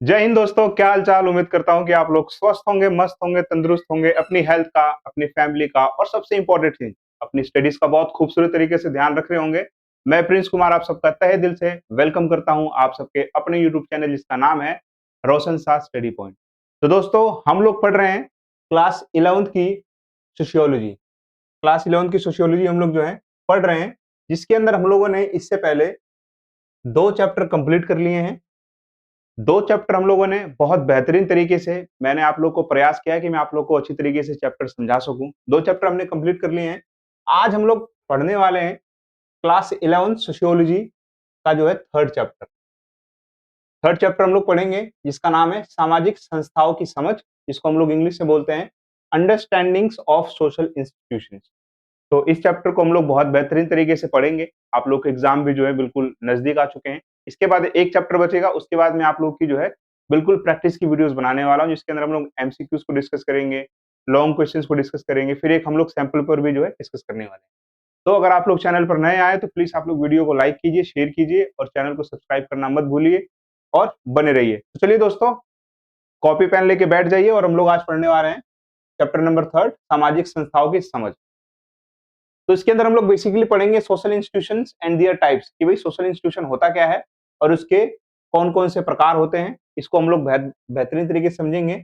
जय हिंद दोस्तों, क्या हाल चाल। उम्मीद करता हूं कि आप लोग स्वस्थ होंगे, मस्त होंगे, तंदुरुस्त होंगे। अपनी हेल्थ का, अपनी फैमिली का और सबसे इंपॉर्टेंट चीज अपनी स्टडीज का बहुत खूबसूरत तरीके से ध्यान रख रहे होंगे। मैं प्रिंस कुमार आप सबका तहे दिल से वेलकम करता हूं आप सबके अपने यूट्यूब चैनल जिसका नाम है रोशन साह स्टडी पॉइंट। तो दोस्तों, हम लोग पढ़ रहे हैं क्लास 11th की सोशियोलॉजी। क्लास 11th की सोशियोलॉजी हम लोग जो है पढ़ रहे हैं, जिसके अंदर हम लोगों ने इससे पहले 2 चैप्टर कंप्लीट कर लिए हैं। 2 चैप्टर हम लोगों ने बहुत बेहतरीन तरीके से, मैंने आप लोग को प्रयास किया है कि मैं आप लोग को अच्छी तरीके से चैप्टर समझा सकूं। 2 चैप्टर हमने कंप्लीट कर लिए हैं। आज हम लोग पढ़ने वाले हैं क्लास 11 सोशियोलॉजी का जो है थर्ड चैप्टर हम लोग पढ़ेंगे, जिसका नाम है सामाजिक संस्थाओं की समझ, जिसको हम लोग इंग्लिश में बोलते हैं अंडरस्टैंडिंग्स ऑफ सोशल इंस्टीट्यूशंस। तो इस चैप्टर को हम लोग बहुत बेहतरीन तरीके से पढ़ेंगे। आप लोग के एग्जाम भी जो है बिल्कुल नजदीक आ चुके हैं। इसके बाद एक चैप्टर बचेगा, उसके बाद मैं आप लोग की जो है बिल्कुल प्रैक्टिस की वीडियोस बनाने वाला हूँ, जिसके अंदर हम लोग एमसीक्यूज को डिस्कस करेंगे, लॉन्ग क्वेश्चंस को डिस्कस करेंगे, फिर एक हम लोग सैंपल पर भी जो है डिस्कस करने वाले हैं। तो अगर आप लोग चैनल पर नए आए तो प्लीज आप लोग वीडियो को लाइक कीजिए, शेयर कीजिए और चैनल को सब्सक्राइब करना मत भूलिए और बने रहिए। तो चलिए दोस्तों, कॉपी पेन लेके बैठ जाइए और हम लोग आज पढ़ने वाले हैं चैप्टर नंबर थर्ड, सामाजिक संस्थाओं की समझ। तो इसके अंदर हम लोग बेसिकली पढ़ेंगे social institutions and there types, कि भाई सोशल इंस्टीट्यूशन होता क्या है और उसके कौन कौन से प्रकार होते हैं। इसको हम लोग बेहतरीन तरीके से समझेंगे।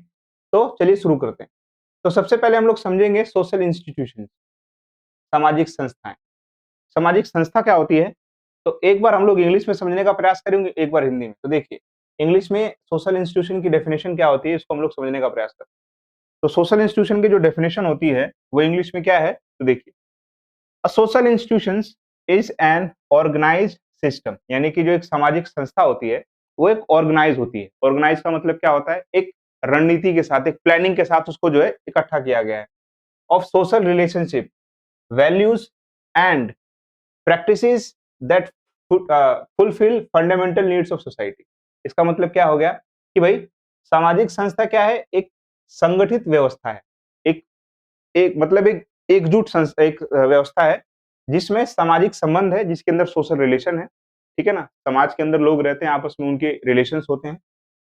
तो चलिए शुरू करते हैं। तो सबसे पहले हम लोग समझेंगे सोशल इंस्टीट्यूशन, सामाजिक संस्थाएं। सामाजिक संस्था क्या होती है, तो एक बार हम लोग इंग्लिश में समझने का प्रयास करेंगे, एक बार हिंदी में। तो देखिए, इंग्लिश में सोशल इंस्टीट्यूशन की डेफिनेशन क्या होती है, इसको हम लोग समझने का प्रयास करते हैं। तो सोशल इंस्टीट्यूशन की जो डेफिनेशन होती है वो इंग्लिश में क्या है, तो देखिए, uh social institutions is an organised system, यानी कि जो एक सामाजिक संस्था होती है वो एक ऑर्गेनाइज होती है। ऑर्गेनाइज का मतलब क्या होता है, एक रणनीति के साथ, एक प्लानिंग के साथ उसको जो है इकट्ठा किया गया है। Of social relationship, values and practices that fulfil fundamental needs of society. इसका मतलब क्या हो गया कि भाई सामाजिक संस्था क्या है, एक संगठित व्यवस्था है। एक एक मतलब एक एकजुट एक व्यवस्था है जिसमें सामाजिक संबंध है, जिसके अंदर सोशल रिलेशन है। ठीक है ना, समाज के अंदर लोग रहते हैं, आपस में उनके रिलेशंस होते हैं।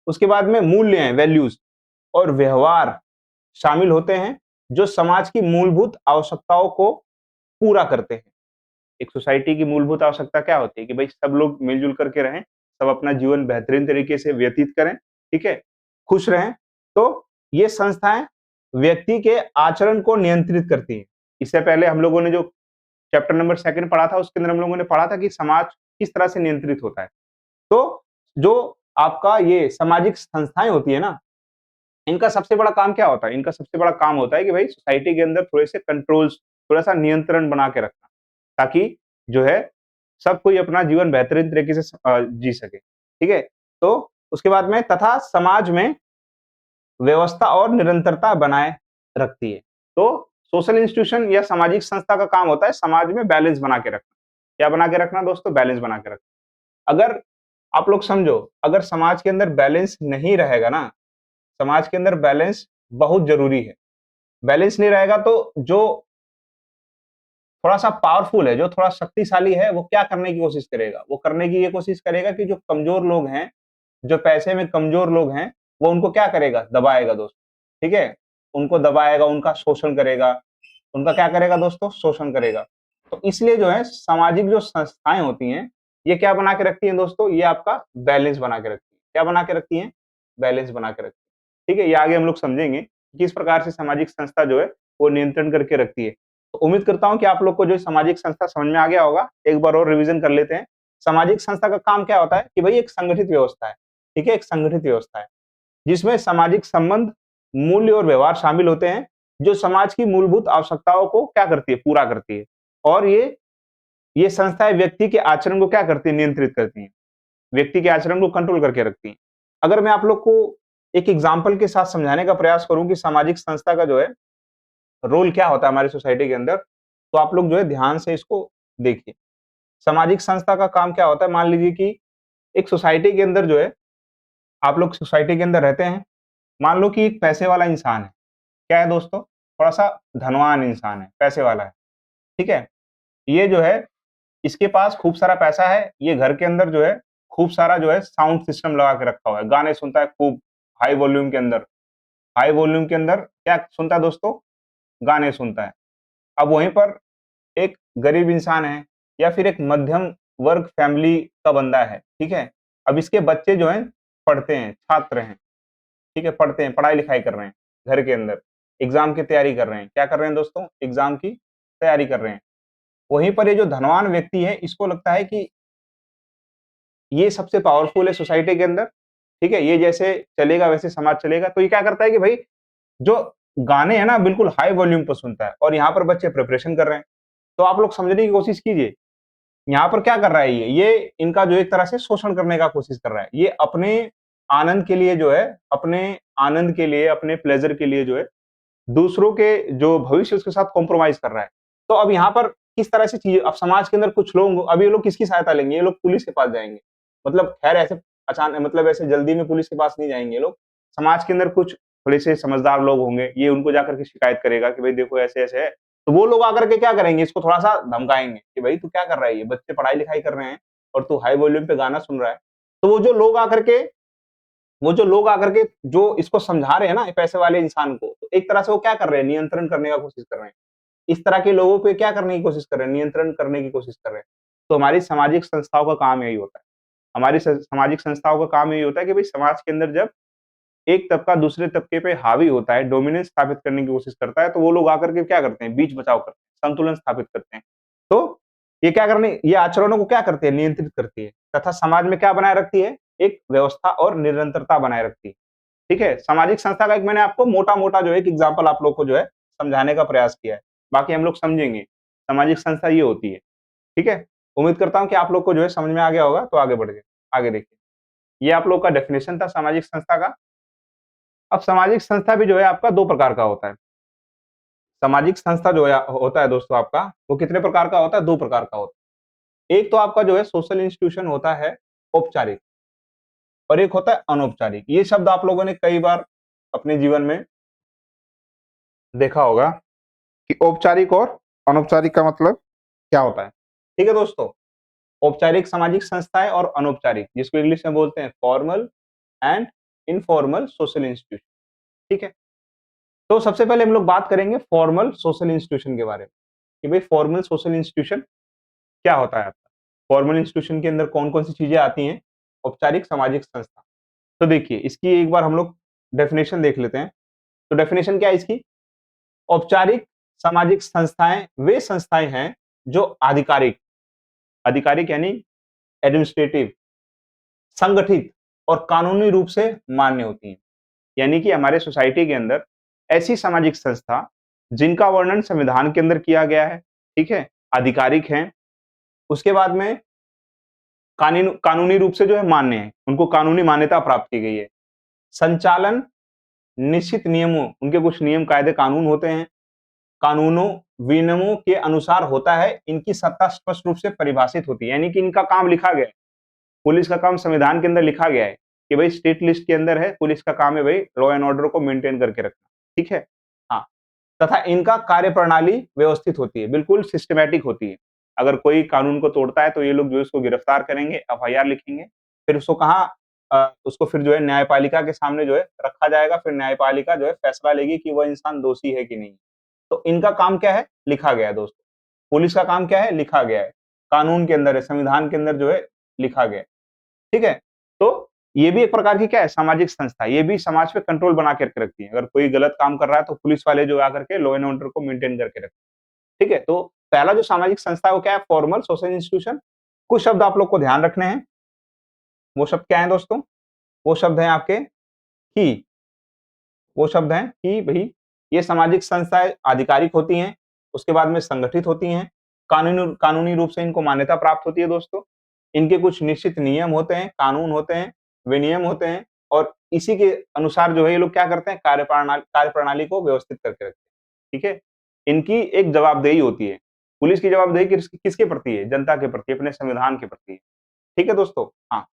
उसके बाद में मूल्य हैं, वैल्यूज और व्यवहार शामिल होते हैं, जो समाज की मूलभूत आवश्यकताओं को पूरा करते हैं। एक सोसाइटी की मूलभूत आवश्यकता क्या होती है कि भाई सब लोग मिलजुल करके रहें, सब अपना जीवन बेहतरीन तरीके से व्यतीत करें, ठीक है, खुश रहें। तो ये संस्थाएं व्यक्ति के आचरण को नियंत्रित करती हैं। इससे पहले हम लोगों ने जो चैप्टर नंबर सेकंड पढ़ा था, उसके अंदर हम लोगों ने पढ़ा था कि समाज किस तरह से नियंत्रित होता है। तो जो आपका ये सामाजिक संस्थाएं होती है ना, इनका सबसे बड़ा काम क्या होता है, इनका सबसे बड़ा काम होता है कि भाई सोसाइटी के अंदर थोड़े से कंट्रोल्स, थोड़ा सा नियंत्रण बना के रखना, ताकि जो है सब कोई अपना जीवन बेहतरीन तरीके से जी सके। ठीक है, तो उसके बाद में तथा समाज में व्यवस्था और निरंतरता बनाए रखती है। तो सोशल इंस्टीट्यूशन या सामाजिक संस्था का काम होता है समाज में बैलेंस बना के रखना। क्या बना के रखना दोस्तों, बैलेंस बना के रखना। अगर आप लोग समझो, अगर समाज के अंदर बैलेंस नहीं रहेगा ना, समाज के अंदर बैलेंस बहुत जरूरी है। बैलेंस नहीं रहेगा तो जो थोड़ा सा पावरफुल है, जो थोड़ा शक्तिशाली है, वो क्या करने की कोशिश करेगा, वो करने की ये कोशिश करेगा कि जो कमजोर लोग हैं, जो पैसे में कमजोर लोग हैं, वो उनको क्या करेगा, दबाएगा दोस्तों। ठीक है, उनको दबाएगा, उनका शोषण करेगा। उनका क्या करेगा दोस्तों, शोषण करेगा। तो इसलिए जो है सामाजिक जो संस्थाएं होती हैं, ये क्या बना के रखती हैं दोस्तों, ये आपका बैलेंस बना के रखती है। क्या बना के रखती हैं, बैलेंस बना के रखती है। ठीक है, ये आगे हम लोग समझेंगे कि किस प्रकार से सामाजिक संस्था जो है वो नियंत्रण करके रखती है। तो उम्मीद करता हूं कि आप लोग को जो सामाजिक संस्था समझ में आ गया होगा। एक बार और रिवीजन कर लेते हैं। सामाजिक संस्था का काम क्या होता है कि भाई एक संगठित व्यवस्था है। ठीक है, एक संगठित व्यवस्था है जिसमें सामाजिक संबंध, मूल्य और व्यवहार शामिल होते हैं, जो समाज की मूलभूत आवश्यकताओं को क्या करती है, पूरा करती है। और ये संस्थाएं व्यक्ति के आचरण को क्या करती है, नियंत्रित करती हैं, व्यक्ति के आचरण को कंट्रोल करके रखती हैं। अगर मैं आप लोग को एक एग्जाम्पल के साथ समझाने का प्रयास करूं कि सामाजिक संस्था का जो है रोल क्या होता है हमारी सोसाइटी के अंदर, तो आप लोग जो है ध्यान से इसको देखिए। सामाजिक संस्था का काम क्या होता है, मान लीजिए कि एक सोसाइटी के अंदर जो है, आप लोग सोसाइटी के अंदर रहते हैं। मान लो कि एक पैसे वाला इंसान है। क्या है दोस्तों, थोड़ा सा धनवान इंसान है, पैसे वाला है। ठीक है, ये जो है, इसके पास खूब सारा पैसा है, ये घर के अंदर जो है खूब सारा जो है साउंड सिस्टम लगा के रखा हुआ है, गाने सुनता है खूब हाई वॉल्यूम के अंदर। हाई वॉल्यूम के अंदर क्या सुनता है दोस्तों? गाने सुनता है। अब वहीं पर एक गरीब इंसान है या फिर एक मध्यम वर्ग फैमिली का बंदा है, ठीक है? अब इसके बच्चे जो हैं पढ़ते हैं, छात्र हैं, ठीक है? पढ़ते हैं, पढ़ाई-लिखाई कर रहे हैं घर के अंदर, एग्ज़ाम की तैयारी कर रहे हैं। क्या कर रहे हैं दोस्तों? एग्ज़ाम की तैयारी कर रहे हैं। वहीं पर ये जो धनवान व्यक्ति है, इसको लगता है कि ये सबसे पावरफुल है सोसाइटी के अंदर, ठीक है? ये जैसे चलेगा वैसे समाज चलेगा। तो ये क्या करता है कि भई जो गाने हैं ना बिल्कुल हाई वॉल्यूम पे सुनता है और यहाँ पर बच्चे प्रिपरेशन कर रहे हैं। तो आप लोग समझने की कोशिश कीजिए, यहाँ पर क्या कर रहा है ये? ये इनका जो एक तरह से शोषण करने का कोशिश कर रहा है। ये अपने आनंद के लिए जो है, अपने आनंद के लिए, अपने प्लेज़र के लिए जो है, दूसरों के जो भविष्य उसके साथ कॉम्प्रोमाइज़ कर रहा है। तो अब यहाँ पर किस तरह से चीज़ें अब समाज के अंदर कुछ लोग अब ये लोग किसकी सहायता लेंगे? ये लोग पुलिस के पास जाएँगे। मतलब खैर ऐसे मतलब ऐसे जल्दी में पुलिस के पास नहीं जाएँगे ये लोग। समाज के अंदर कुछ थोड़े से समझदार लोग होंगे, ये उनको जाकर के शिकायत करेगा कि भई देखो ऐसे-ऐसे है। तो वो लोग आकर के क्या करेंगे? इसको थोड़ा-सा धमकाएँगे कि भई तू क्या कर रहा है ये? बच्चे पढ़ाई-लिखाई कर रहे हैं और तू हाई वॉल्यूम पे गाना सुन रहा है। तो वो जो लोग आकर के जो इसको समझा रहे हैं ना, पैसे वाले इंसान को, तो एक तरह से वो क्या कर रहे हैं? नियंत्रण करने का कोशिश कर रहे हैं। इस तरह के लोगों पे क्या करने की कोशिश कर रहे हैं? नियंत्रण करने की कोशिश कर रहे हैं। तो हमारी सामाजिक संस्थाओं का काम यही होता है। हमारी सामाजिक संस्थाओं का काम यही होता है कि भई समाज के अंदर जब एक तबका दूसरे तबके पे हावी होता है, डोमिनेंस स्थापित करने की कोशिश करता है, तो वो लोग आकर के क्या करते हैं? बीच बचाव करते हैं, संतुलन स्थापित करते हैं। तो ये आचरणों को क्या करती है? नियंत्रित करती है तथा समाज में क्या बनाए रखती है? एक व्यवस्था और निरंतरता बनाए रखती है। ठीक है? सामाजिक संस्था का एक मैंने आपको मोटा-मोटा जो है एक एग्ज़ाम्पल आप लोग को जो है समझाने का प्रयास किया है। बाकी हम लोग समझेंगे। सामाजिक संस्था ये होती है। ठीक है? उम्मीद करता हूँ कि आप लोग को जो है समझ में आ गया होगा, तो आगे बढ़िए। आगे देखिए। ये आप लोग का डेफिनिशन था सामाजिक संस्था का। अब सामाजिक संस्था भी जो है आपका 2 प्रकार का होता है। सामाजिक संस्था जो है होता है दोस्तों आपका, वो कितने प्रकार का होता है? 2 प्रकार का होता है। एक तो आपका जो है सोशल इंस्टीट्यूशन होता है औपचारिक और एक होता है अनौपचारिक। ये शब्द आप लोगों ने कई बार अपने जीवन में देखा होगा कि औपचारिक और अनौपचारिक का मतलब क्या होता है। ठीक है दोस्तों? औपचारिक सामाजिक संस्थाएँ और अनौपचारिक, जिसको इंग्लिश में बोलते हैं formal and informal social institution. ठीक है? तो सबसे पहले हम लोग बात करेंगे फॉर्मल सोशल इंस्टीट्यूशन के बारे में, कि भई फॉर्मल सोशल इंस्टीट्यूशन क्या होता है आपका? फॉर्मल इंस्टीट्यूशन के अंदर कौन-कौन सी चीज़ें आती हैं? औपचारिक सामाजिक संस्था। तो देखिए, इसकी एक बार हम लोग डेफिनिशन देख लेते हैं। तो डेफिनिशन क्या है इसकी? औपचारिक सामाजिक संस्थाएँ वे संस्थाएँ हैं जो आधिकारिक आधिकारिक यानी एडमिनिस्ट्रेटिव, संगठित और कानूनी रूप से मान्य होती हैं। यानी कि हमारे सोसाइटी के अंदर ऐसी सामाजिक संस्था जिनका वर्णन संविधान के अंदर किया गया है, ठीक है? आधिकारिक हैं, उसके बाद में कानूनी रूप से जो है मान्य है, उनको कानूनी मान्यता प्राप्त की गई है। संचालन निश्चित नियमों उनके कुछ नियम, कायदे, कानून होते हैं। कानूनों, विनियमों के अनुसार होता है, इनकी सत्ता स्पष्ट रूप से परिभाषित होती है, यानी कि इनका काम लिखा गया है। पुलिस का काम संविधान के अंदर लिखा गया है कि भाई स्टेट लिस्ट के अंदर है, पुलिस का काम है भाई लॉ एंड ऑर्डर को मेंटेन करके रखना, ठीक है? हाँ, तथा इनका कार्यप्रणाली व्यवस्थित होती है, बिल्कुल सिस्टमैटिक होती है। अगर कोई कानून को तोड़ता है तो ये लोग जो है उसको गिरफ्तार करेंगे, एफआईआर लिखेंगे, फिर उसको उसको फिर जो है न्यायपालिका के सामने जो है रखा जाएगा, फिर न्यायपालिका जो है फैसला लेगी कि वह इंसान दोषी है कि नहीं। तो इनका काम क्या है? लिखा गया है दोस्तों। पुलिस का काम क्या है? लिखा गया है। कानून के अंदर है, संविधान के अंदर जो है लिखा गया है। ठीक है? तो ये भी एक प्रकार की क्या है? सामाजिक संस्था है। ये भी समाज पे कंट्रोल बना के रखती है। अगर कोई गलत काम कर रहा है तो पुलिस वाले जो आकर के लॉ एंड ऑर्डर को मेंटेन करके रखते हैं। ठीक है? तो पहला जो सामाजिक संस्था है वो क्या है? Formal social institution. कुछ शब्द आप लोग को ध्यान रखने हैं। वो शब्द क्या हैं दोस्तों? वो शब्द हैं आपके कि वो शब्द हैं कि भई ये सामाजिक संस्थाएँ आधिकारिक होती हैं, उसके बाद में संगठित होती हैं, कानूनी रूप से इनको मान्यता प्राप्त होती है दोस्तों। इनके कुछ निश्चित नियम होते हैं, कानून होते हैं, विनियम होते हैं और इसी के अनुसार जो है ये लोग क्या करते हैं कार्यप्रणाली को व्यवस्थित करके रखते हैं। ठीक है? इनकी एक जवाबदेही होती है। पुलिस की जवाबदेही किसके प्रति है? जनता के प्रति, अपने संविधान के प्रति है। ठीक है दोस्तों? हाँ,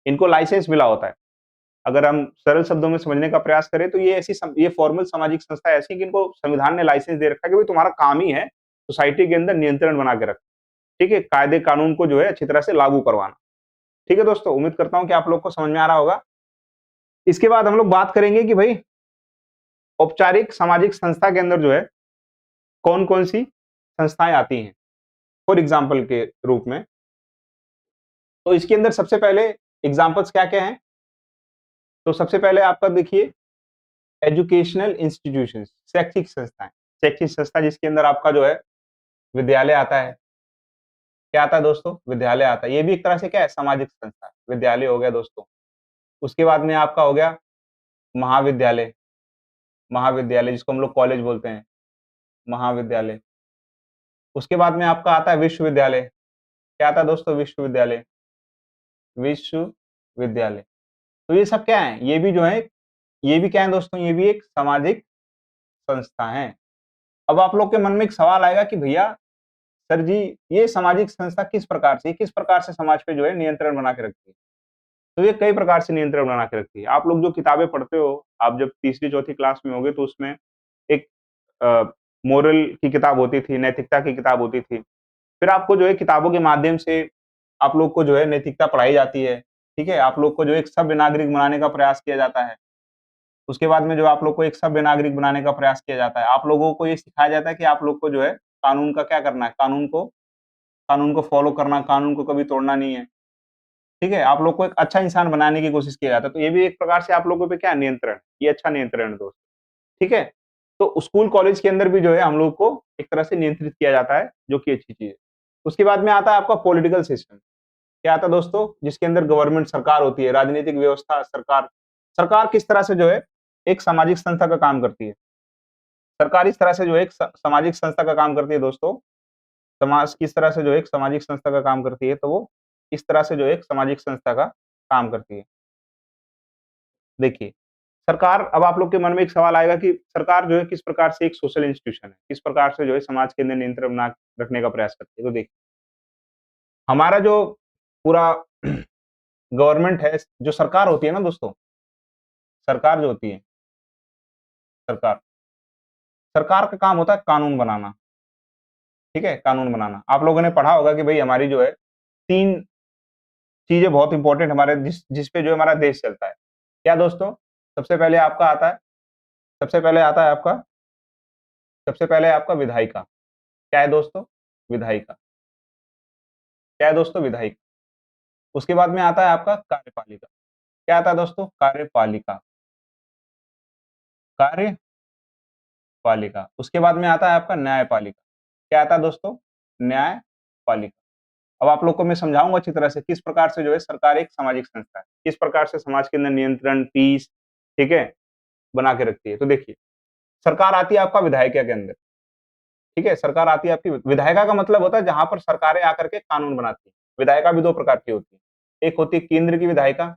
इनको लाइसेंस मिला होता है। अगर हम सरल शब्दों में समझने का प्रयास करें तो ये फॉर्मल सामाजिक संस्था ऐसी है कि इनको संविधान ने लाइसेंस दे रखा है कि भाई तुम्हारा काम ही है सोसाइटी के अंदर नियंत्रण बना के रखना। ठीक है? कायदे कानून को जो है अच्छी तरह से लागू करवाना। ठीक है दोस्तों, उम्मीद करता हूँ कि आप लोग को समझ में आ रहा होगा। इसके बाद हम लोग बात करेंगे कि भाई औपचारिक सामाजिक संस्था के अंदर जो है कौन-कौन सी संस्थाएँ आती हैं, फॉर एग्ज़ाम्पल के रूप में। तो इसके अंदर सबसे पहले एग्ज़ाम्पल्स क्या-क्या हैं? तो सबसे पहले आपका देखिए एजुकेशनल इंस्टीट्यूशंस, शैक्षिक संस्थाएँ। शैक्षिक संस्था जिसके अंदर आपका जो है विद्यालय आता है। क्या आता है दोस्तों? विद्यालय आता है। ये भी एक तरह से क्या है सामाजिक संस्था है। विद्यालय हो गया दोस्तों। उसके बाद में आपका हो गया महाविद्यालय, महाविद्यालय जिसको हम लोग कॉलेज बोलते हैं, महाविद्यालय। उसके बाद में आपका आता है विश्वविद्यालय। क्या आता है दोस्तों? विश्वविद्यालय, विश्वविद्यालय। तो ये सब क्या है? ये भी जो है ये भी क्या है दोस्तों? ये भी एक सामाजिक संस्था है। अब आप लोग के मन में एक सवाल आएगा कि भैया सर जी, ये सामाजिक संस्था किस प्रकार से समाज पे जो है नियंत्रण बना के रखती है? तो ये कई प्रकार से नियंत्रण बना के रखती है। आप लोग जो किताबें पढ़ते हो, आप जब तीसरी चौथी क्लास में होगे तो उसमें एक अ, मोरल की किताब होती थी, नैतिकता की किताब होती थी। फिर आपको जो है किताबों के माध्यम से आप लोग को जो है नैतिकता पढ़ाई जाती है, ठीक है? आप लोग को जो एक सभ्य नागरिक बनाने का प्रयास किया जाता है। उसके बाद में जो आप लोग को एक सभ्य नागरिक बनाने का प्रयास किया जाता है। आप लोगों को ये सिखाया जाता है कि आप लोग को जो है कानून का क्या करना है, कानून को फ़ॉलो करना, कानून को कभी तोड़ना नहीं है, ठीक है? आप लोग को एक अच्छा इंसान बनाने की कोशिश किया जाता है। तो ये भी एक प्रकार से आप लोगों पे क्या है नियंत्रण, ये अच्छा नियंत्रण है दोस्त, ठीक है? तो स्कूल कॉलेज के अंदर भी जो है हम लोग को एक तरह से नियंत्रित किया जाता है, जो कि अच्छी चीज़ है। उसके बाद में आता है आपका पॉलिटिकल सिस्टम। क्या आता है दोस्तों? जिसके अंदर गवर्नमेंट सरकार होती है, राजनीतिक व्यवस्था सरकार। सरकार किस तरह से जो है एक सामाजिक संस्था का काम करती है। सरकार इस तरह से जो है एक सामाजिक संस्था का काम करती है दोस्तों, समाज किस तरह से जो है एक सामाजिक संस्था का काम करती है, तो वो इस तरह से जो है एक सामाजिक संस्था का काम करती है। देखिए, सरकार अब आप लोग के मन में एक सवाल आएगा कि सरकार जो है किस प्रकार से एक सोशल इंस्टीट्यूशन है, किस प्रकार से जो है समाज के अंदर नियंत्रण बना रखने का प्रयास करती है। तो देखिए, हमारा जो पूरा गवर्नमेंट है, जो सरकार होती है ना दोस्तों, सरकार जो होती है, सरकार सरकार का काम होता है कानून बनाना, ठीक है? कानून बनाना। आप लोगों ने पढ़ा होगा कि भई हमारी जो है 3 चीज़ें बहुत इम्पोर्टेंट हमारे जिस पे जो हमारा देश चलता है। क्या दोस्तों? सबसे पहले आपका आता है सबसे पहले आता है आपका सबसे पहले आपका विधायिका। क्या है दोस्तों? विधायिका। क्या है दोस्तों? विधायिका। उसके बाद में आता है आपका कार्यपालिका। क्या आता है दोस्तों? कार्यपालिका, कार्यपालिका। उसके बाद में आता है आपका न्यायपालिका। क्या आता है दोस्तों? न्यायपालिका। अब आप लोग को मैं समझाऊँगा अच्छी तरह से किस प्रकार से जो है सरकार एक सामाजिक संस्था है। किस प्रकार से समाज के अंदर नियंत्रण, पीस, ठीक है, बना के रखती है। तो देखिए, सरकार आती है आपका विधायिका के अंदर, ठीक है? सरकार आती है आपकी विधायिका का मतलब होता है जहाँ पर सरकारें आकर के कानून बनाती हैं। विधायिका भी 2 प्रकार की होती है। एक होती है केंद्र की विधायिका,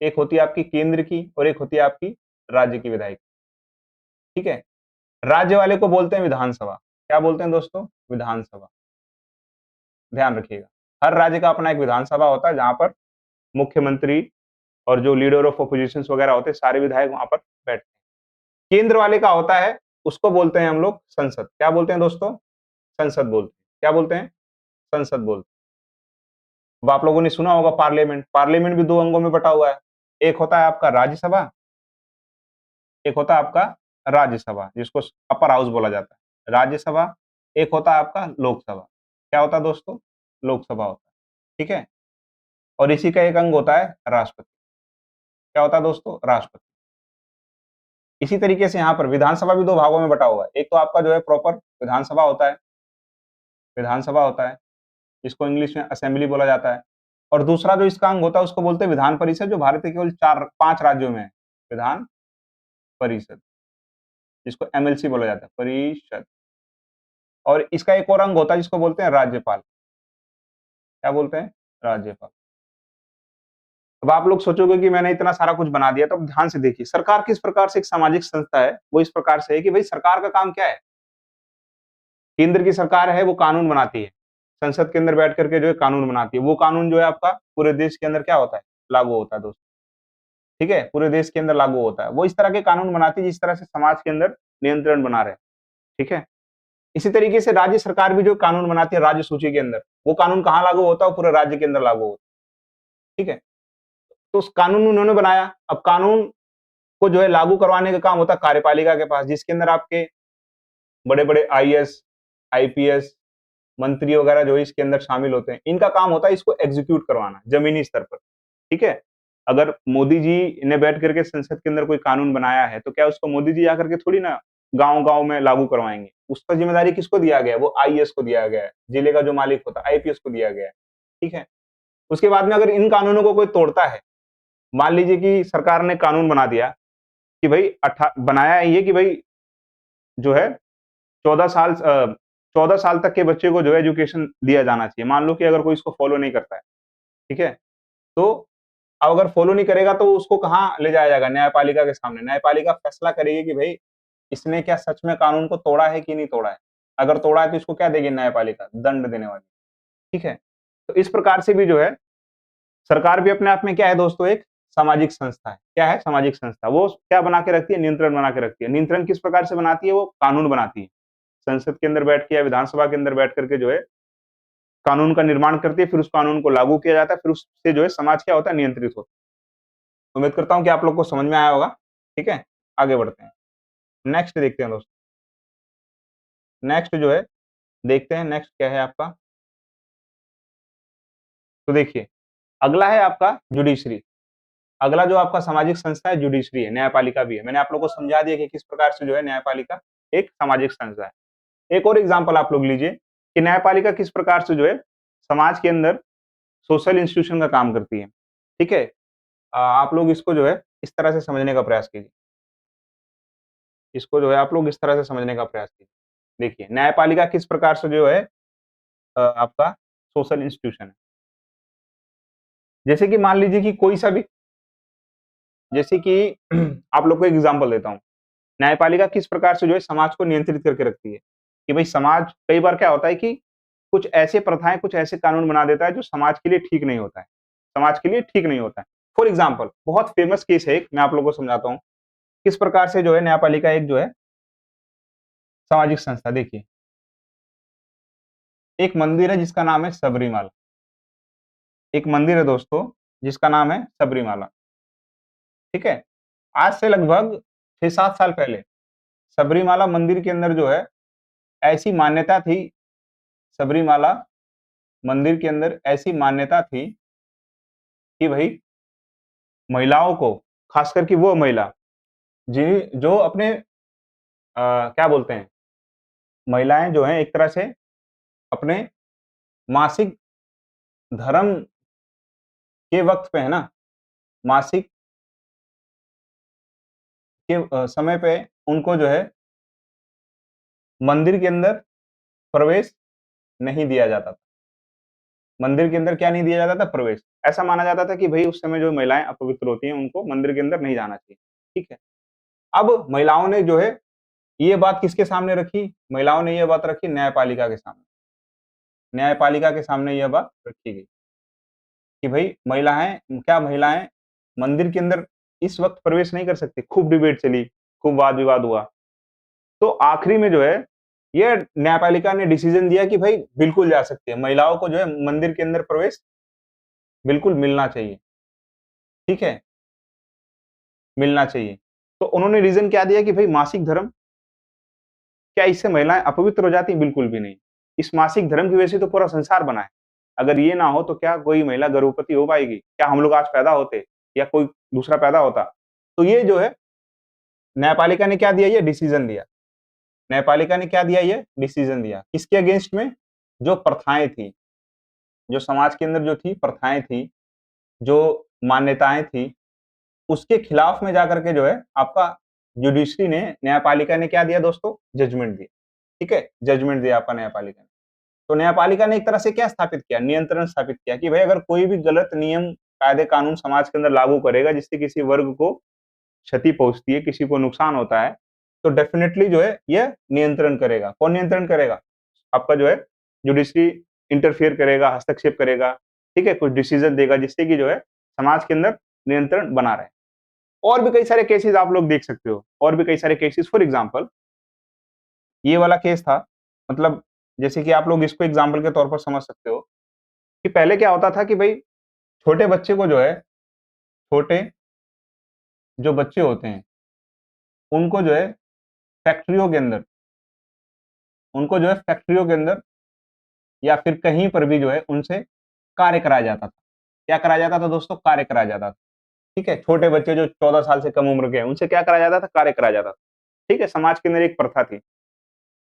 एक होती है आपकी केंद्र की और एक होती है आपकी राज्य की विधायिका, ठीक है? राज्य वाले को बोलते हैं विधानसभा। क्या बोलते हैं दोस्तों? विधानसभा। ध्यान रखिएगा। हर राज्य का अपना एक विधानसभा होता है जहाँ पर मुख्यमंत्री और जो लीडर ऑफ अपोजिशंस वगैरह होते हैं, सारे विधायक वहाँ पर बैठते हैं। केंद्र वाले का होता है, उसको बोलते हैं हम लोग संसद। क्या बोलते हैं दोस्तों? संसद बोलते हैं। क्या बोलते हैं? संसद बोलते हैं। अब आप लोगों ने सुना होगा पार्लियामेंट, पार्लियामेंट भी 2 अंगों में बँटा हुआ है। एक होता है आपका राज्यसभा, एक होता है आपका राज्यसभा, जिसको अपर हाउस बोला जाता है। राज्यसभा, एक होता है आपका लोकसभा। क्या होता है दोस्तों? लोकसभा होता है, ठीक है? और इसी का एक अंग होता है राष्ट्रपति। क्या होता है दोस्तों? राष्ट्रपति। इसी तरीके से यहाँ पर विधानसभा भी 2 भागों में बँटा हुआ है। एक तो आपका जो है प्रॉपर विधानसभा होता है, जिसको इंग्लिश में असेंबली बोला जाता है। और दूसरा जो इसका अंग होता है उसको बोलते हैं विधान परिषद, जो भारत के केवल 5 राज्यों में है। विधान परिषद, जिसको एमएलसी बोला जाता है, परिषद। और इसका एक और अंग होता है जिसको बोलते हैं राज्यपाल। क्या बोलते हैं? राज्यपाल। अब आप लोग सोचोगे कि मैंने इतना सारा कुछ बना दिया, तो अब ध्यान से देखिए, सरकार किस प्रकार से एक सामाजिक संस्था है, वो इस प्रकार से है कि भई सरकार का काम क्या है? केंद्र की सरकार है, वो कानून बनाती है। संसद के अंदर बैठ कर के जो है कानून बनाती है। वो कानून जो है आपका पूरे देश के अंदर क्या होता है? लागू होता है दोस्तों, ठीक है? पूरे देश के अंदर लागू होता है। वो इस तरह के कानून बनाती है जिस तरह से समाज के अंदर नियंत्रण बना रहे, ठीक है? इसी तरीके से राज्य सरकार भी जो कानून बनाती है राज्य सूची के अंदर, वो कानून कहाँ लागू होता है? वो पूरे राज्य के अंदर लागू होता है। ठीक है? तो उस कानून उन्होंने बनाया, अब कानून को जो है लागू करवाने का काम होता है कार्यपालिका के पास, जिसके अंदर आपके बड़े-बड़े आईएएस, आईपीएस, मंत्री वगैरह जो इसके अंदर शामिल होते हैं। इनका काम होता है इसको एग्ज़ीक्यूट करवाना, ज़मीनी स्तर पर, ठीक है? अगर मोदी जी ने बैठ कर के संसद के अंदर कोई कानून बनाया है, तो क्या उसको मोदी जी आकर के थोड़ी ना गाँव-गाँव में लागू करवाएँगे। उसका ज़िम्मेदारी किसको दिया गया है? वो आईएएस को दिया गया है, जिले का जो मालिक होता है, आईपीएस को दिया गया है, ठीक है? उसके बाद में अगर इन कानूनों को कोई तोड़ता है, मान लीजिए कि सरकार ने कानून बना दिया कि भई बनाया है ये कि भई जो है 14 साल तक के बच्चे को जो है एजुकेशन दिया जाना चाहिए। मान लो कि अगर कोई इसको फ़ॉलो नहीं करता है, ठीक है? तो अब अगर फ़ॉलो नहीं करेगा तो उसको कहाँ ले जाया जाएगा? न्यायपालिका के सामने। न्यायपालिका फैसला करेगी कि भई इसने क्या सच में कानून को तोड़ा है कि नहीं तोड़ा है? अगर तोड़ा है तो इसको क्या देगी न्यायपालिका? दंड देने वाली, ठीक है? तो इस प्रकार से भी जो है सरकार भी अपने आप में क्या है दोस्तों एक सामाजिक संस्था है। क्या है? सामाजिक संस्था। वो क्या बना के रखती है? नियंत्रण बना के रखती है। नियंत्रण किस प्रकार से बनाती है वो? कानून बनाती है। संसद के अंदर बैठ के या विधानसभा के अंदर बैठ करके जो है कानून का निर्माण करती है, फिर उस कानून को लागू किया जाता है, फिर उससे जो है समाज क्या होता है? नियंत्रित होता है। उम्मीद करता हूँ कि आप लोग को समझ में आया होगा। ठीक है? आगे बढ़ते हैं। नेक्स्ट देखते हैं दोस्तों। नेक्स्ट जो है देखते हैं नेक्स्ट क्या है आपका? तो देखिए, अगला है आपका जुडिशरी। अगला जो आपका सामाजिक संस्था है जुडिशरी है, न्यायपालिका भी है। मैंने आप लोगों को समझा दिया कि किस प्रकार से जो है न्यायपालिका एक सामाजिक संस्था है। एक और एग्जांपल आप लोग लीजिए कि न्यायपालिका किस प्रकार से जो है समाज के अंदर सोशल इंस्टीट्यूशन का काम करती है। ठीक है? आप लोग इसको जो है इस तरह से समझने का प्रयास कीजिए। इसको जो है आप लोग इस तरह से समझने का प्रयास कीजिए। देखिए, न्यायपालिका किस प्रकार से जो है आपका सोशल इंस्टीट्यूशन है। जैसे कि मान लीजिए कि कोई सा भी जैसे कि आप लोग को एक एग्जांपल देता हूँ। न्यायपालिका किस प्रकार से जो है समाज को नियंत्रित करके रखती है, कि भाई समाज कई बार क्या होता है कि कुछ ऐसे प्रथाएँ, कुछ ऐसे कानून बना देता है जो समाज के लिए ठीक नहीं होता है। समाज के लिए ठीक नहीं होता है। फॉर एग्जाम्पल बहुत फेमस केस है एक, मैं आप लोगों को समझाता हूँ। किस प्रकार से जो है न्यायपालिका एक जो है सामाजिक संस्था देखिए, एक मंदिर है जिसका नाम है सबरीमाला। एक मंदिर है दोस्तों जिसका नाम है सबरीमाला, ठीक है? आज से लगभग 6-7 साल पहले सबरीमाला मंदिर के अंदर जो है ऐसी मान्यता थी, सबरीमाला मंदिर के अंदर ऐसी मान्यता थी कि भई महिलाओं को, खासकर कि वो महिला जो अपने क्या बोलते हैं, महिलाएँ जो हैं एक तरह से अपने मासिक धर्म के वक़्त पे है ना, मासिक के समय पे उनको जो है मंदिर के अंदर प्रवेश नहीं दिया जाता था। मंदिर के अंदर क्या नहीं दिया जाता था? प्रवेश। ऐसा माना जाता था कि भई उस समय जो महिलाएँ अपवित्र होती हैं, उनको मंदिर के अंदर नहीं जाना चाहिए। ठीक है? अब महिलाओं ने जो है ये बात किसके सामने रखी? महिलाओं ने ये बात रखी न्यायपालिका के सामने। न्यायपालिका के सामने यह बात रखी गई कि भई महिलाएँ मंदिर के अंदर इस वक़्त प्रवेश नहीं कर सकती। खूब डिबेट चली, खूब वाद-विवाद हुआ। तो आखिरी में जो है ये न्यायपालिका ने डिसीज़न दिया कि भई बिल्कुल जा सकती है। महिलाओं को जो है मंदिर के अंदर प्रवेश बिल्कुल मिलना चाहिए। ठीक है? मिलना चाहिए। तो उन्होंने रीज़न क्या दिया कि भई मासिक धर्म, क्या इससे महिलाएँ अपवित्र हो जाती हैं? बिल्कुल भी नहीं। इस मासिक धर्म की वजह से तो पूरा संसार बना है। अगर ये ना हो तो क्या कोई महिला गर्भवती हो पाएगी? क्या हम लोग आज पैदा होते या कोई दूसरा पैदा होता? तो ये जो है न्यायपालिका ने क्या दिया, ये डिसीज़न दिया। न्यायपालिका ने क्या दिया, ये डिसीज़न दिया। किसके अगेंस्ट में? जो प्रथाएँ थी, जो समाज के अंदर जो थी प्रथाएँ थी, जो मान्यताएँ थी, उसके खिलाफ में जाकर के जो है आपका जुडिशरी ने, न्यायपालिका ने क्या दिया दोस्तों? जजमेंट दिया। ठीक है? जजमेंट दिया आपका न्यायपालिका ने। तो न्यायपालिका ने एक तरह से क्या स्थापित किया? नियंत्रण स्थापित किया कि भाई अगर कोई भी गलत नियम, कायदे कानून समाज के अंदर लागू करेगा जिससे किसी वर्ग को क्षति पहुँचती है, किसी को नुकसान होता है, तो डेफिनिटली जो है यह नियंत्रण करेगा। कौन नियंत्रण करेगा? आपका जो है जुडिशरी इंटरफियर करेगा, हस्तक्षेप करेगा, ठीक है? कुछ डिसीजन देगा जिससे कि जो है समाज के अंदर नियंत्रण बना रहे। और भी कई सारे केसेस आप लोग देख सकते हो, और भी कई सारे केसेस, फॉर एग्जांपल ये वाला केस था, मतलब जैसे कि आप लोग इसको एग्जांपल के तौर पर समझ सकते हो कि पहले क्या होता था कि भई छोटे बच्चे को जो है छोटे जो बच्चे होते हैं, उनको जो है फैक्ट्रियों के अंदर उनको जो है फैक्ट्रियों के अंदर या फिर कहीं पर भी जो है उनसे कार्य कराया जाता था। क्या कराया जाता था दोस्तों? कार्य कराया जाता था। ठीक है? छोटे बच्चे जो 14 साल से कम उम्र के हैं, उनसे क्या कराया जाता था? कार्य कराया जाता था। ठीक है? समाज के अंदर एक प्रथा थी।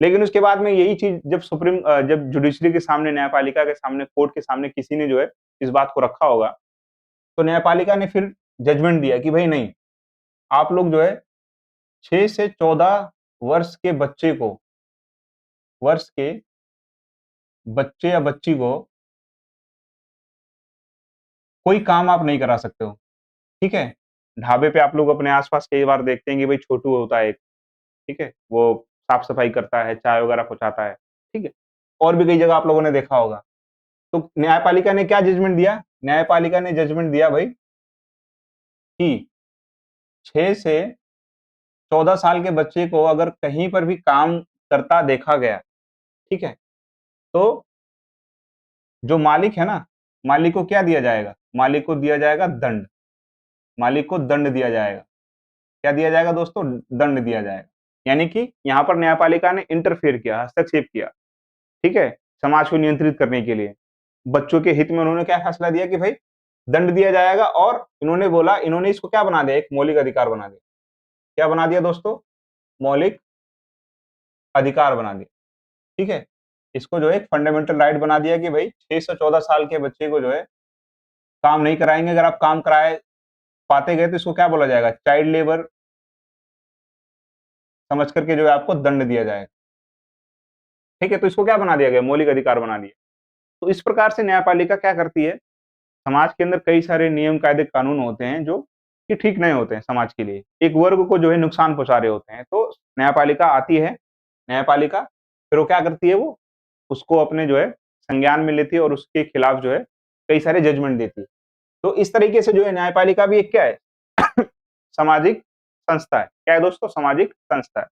लेकिन उसके बाद में यही चीज़ जब जुडिशरी के सामने, न्यायपालिका के सामने, कोर्ट के सामने किसी ने जो है इस बात को रखा होगा, तो न्यायपालिका ने फिर जजमेंट दिया कि भई नहीं, आप लोग जो है 6 से 14 वर्ष के बच्चे को वर्ष के बच्चे या बच्ची को कोई काम आप नहीं करा सकते हो। ठीक है? ढाबे पे आप लोग अपने आस-पास कई बार देखते हैं कि भई छोटू होता है एक, ठीक है? वो साफ-सफाई करता है, चाय वगैरह पहुँचाता है, ठीक है? और भी कई जगह आप लोगों ने देखा होगा। तो न्यायपालिका ने क्या जजमेंट दिया? न्यायपालिका ने जजमेंट दिया भई कि 6 से 14 साल के बच्चे को अगर कहीं पर भी काम करता देखा गया, ठीक है? तो जो मालिक है ना, मालिक को क्या दिया जाएगा? मालिक को दिया जाएगा दंड। मालिक को दंड दिया जाएगा। क्या दिया जाएगा दोस्तों? दंड दिया जाएगा। यानी कि यहाँ पर न्यायपालिका ने इंटरफेयर किया, हस्तक्षेप किया, ठीक है? समाज को नियंत्रित करने के लिए। बच्चों के हित में उन्होंने क्या फैसला दिया कि भई दंड दिया जाएगा और इन्होंने इसको क्या बना दिया? एक मौलिक अधिकार बना दिया। क्या बना दिया दोस्तों? मौलिक अधिकार बना दिया, ठीक है? इसको जो है एक फंडामेंटल राइट बना दिया कि भई 6 से 14 साल के बच्चे को जो है काम नहीं कराएँगे, अगर आप काम कराए पाते गए तो इसको क्या बोला जाएगा? चाइल्ड लेबर समझ कर के जो है आपको दंड दिया जाएगा। ठीक है? तो इसको क्या बना दिया गया? मौलिक अधिकार बना दिया। तो इस प्रकार से न्यायपालिका क्या करती है, समाज के अंदर कई सारे नियम, कायदे, कानून होते हैं जो कि ठीक नहीं होते हैं समाज के लिए। एक वर्ग को जो है नुकसान पहुँचा रहे होते हैं, तो न्यायपालिका आती है, न्यायपालिका फिर वो क्या करती है वो, उसको अपने जो है संज्ञान में लेती है और उसके खिलाफ जो है कई सारे जजमेंट देती है। तो इस तरीके से जो है न्यायपालिका भी एक क्या है सामाजिक संस्था है। क्या है दोस्तों? सामाजिक संस्था है।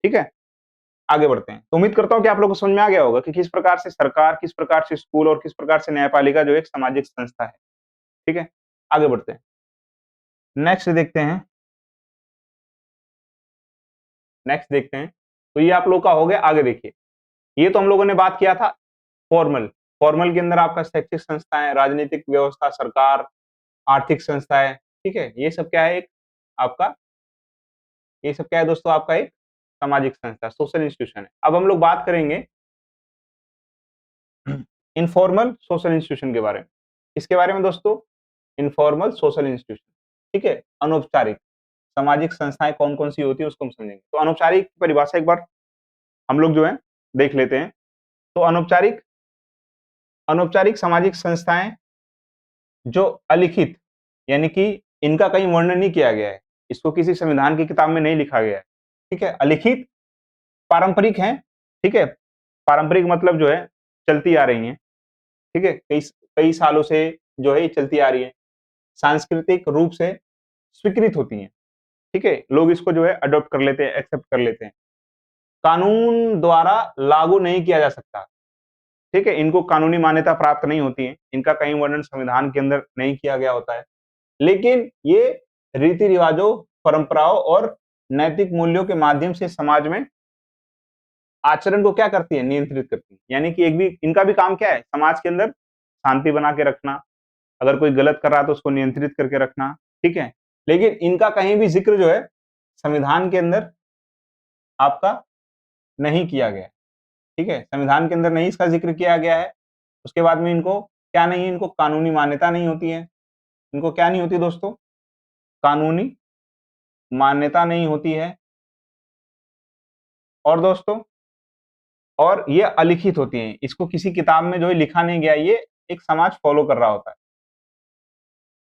ठीक है? आगे बढ़ते हैं। तो उम्मीद करता हूँ कि आप लोगों को समझ में आ गया होगा कि किस प्रकार से सरकार, किस प्रकार से स्कूल और किस प्रकार से न्यायपालिका जो है एक सामाजिक संस्था है। ठीक है? आगे बढ़ते हैं। नेक्स्ट देखते हैं नेक्स्ट देखते हैं। तो ये आप लोग का हो गया, आगे देखिए। ये तो हम लोगों ने बात किया था फॉर्मल। फॉर्मल के अंदर आपका शैक्षिक संस्थाएँ, राजनीतिक व्यवस्था, सरकार, आर्थिक संस्थाएँ, ठीक है? आपका ये सब क्या है दोस्तों? आपका एक सामाजिक संस्था, सोशल इंस्टीट्यूशन है। अब हम लोग बात करेंगे इनफॉर्मल सोशल इंस्टीट्यूशन के बारे में। किसके बारे में दोस्तों? इनफॉर्मल सोशल इंस्टीट्यूशन, ठीक है? अनौपचारिक सामाजिक संस्थाएँ कौन-कौन सी होती है उसको हम समझेंगे। तो अनौपचारिक परिभाषा एक बार हम लोग जो है देख लेते हैं। तो अनौपचारिक अनौपचारिक सामाजिक संस्थाएँ जो अलिखित यानी कि इनका कहीं वर्णन नहीं किया गया है। इसको किसी संविधान की किताब में नहीं लिखा गया है। ठीक है? अलिखित पारंपरिक हैं, ठीक है? पारंपरिक मतलब जो है चलती आ रही हैं, ठीक है? कई सालों से जो है ये चलती आ रही है। सांस्कृतिक रूप से स्वीकृत होती हैं, ठीक है? लोग इसको जो है अडॉप्ट कर लेते हैं, एक्सेप्ट कर लेते हैं। कानून द्वारा लागू नहीं किया जा सकता, ठीक है? इनको कानूनी मान्यता प्राप्त नहीं होती है। इनका कहीं वर्णन संविधान के अंदर नहीं किया गया होता है। लेकिन ये रीति-रिवाजों, परंपराओं और नैतिक मूल्यों के माध्यम से समाज में आचरण को क्या करती है? नियंत्रित करती है। यानी कि एक भी इनका भी काम क्या है? समाज के अंदर शांति बना के रखना, अगर कोई गलत कर रहा है तो उसको नियंत्रित करके रखना, ठीक है? लेकिन इनका कहीं भी ज़िक्र जो है संविधान के अंदर आपका नहीं किया गया है, ठीक है? संविधान के अंदर नहीं इसका ज़िक्र किया गया है। उसके बाद में इनको क्या नहीं है? इनको कानूनी मान्यता नहीं होती है। इनको क्या नहीं होती दोस्तों? कानूनी मान्यता नहीं होती है और दोस्तों और ये अलिखित होती हैं। इसको किसी किताब में जो है लिखा नहीं गया, ये एक समाज फ़ॉलो कर रहा होता है।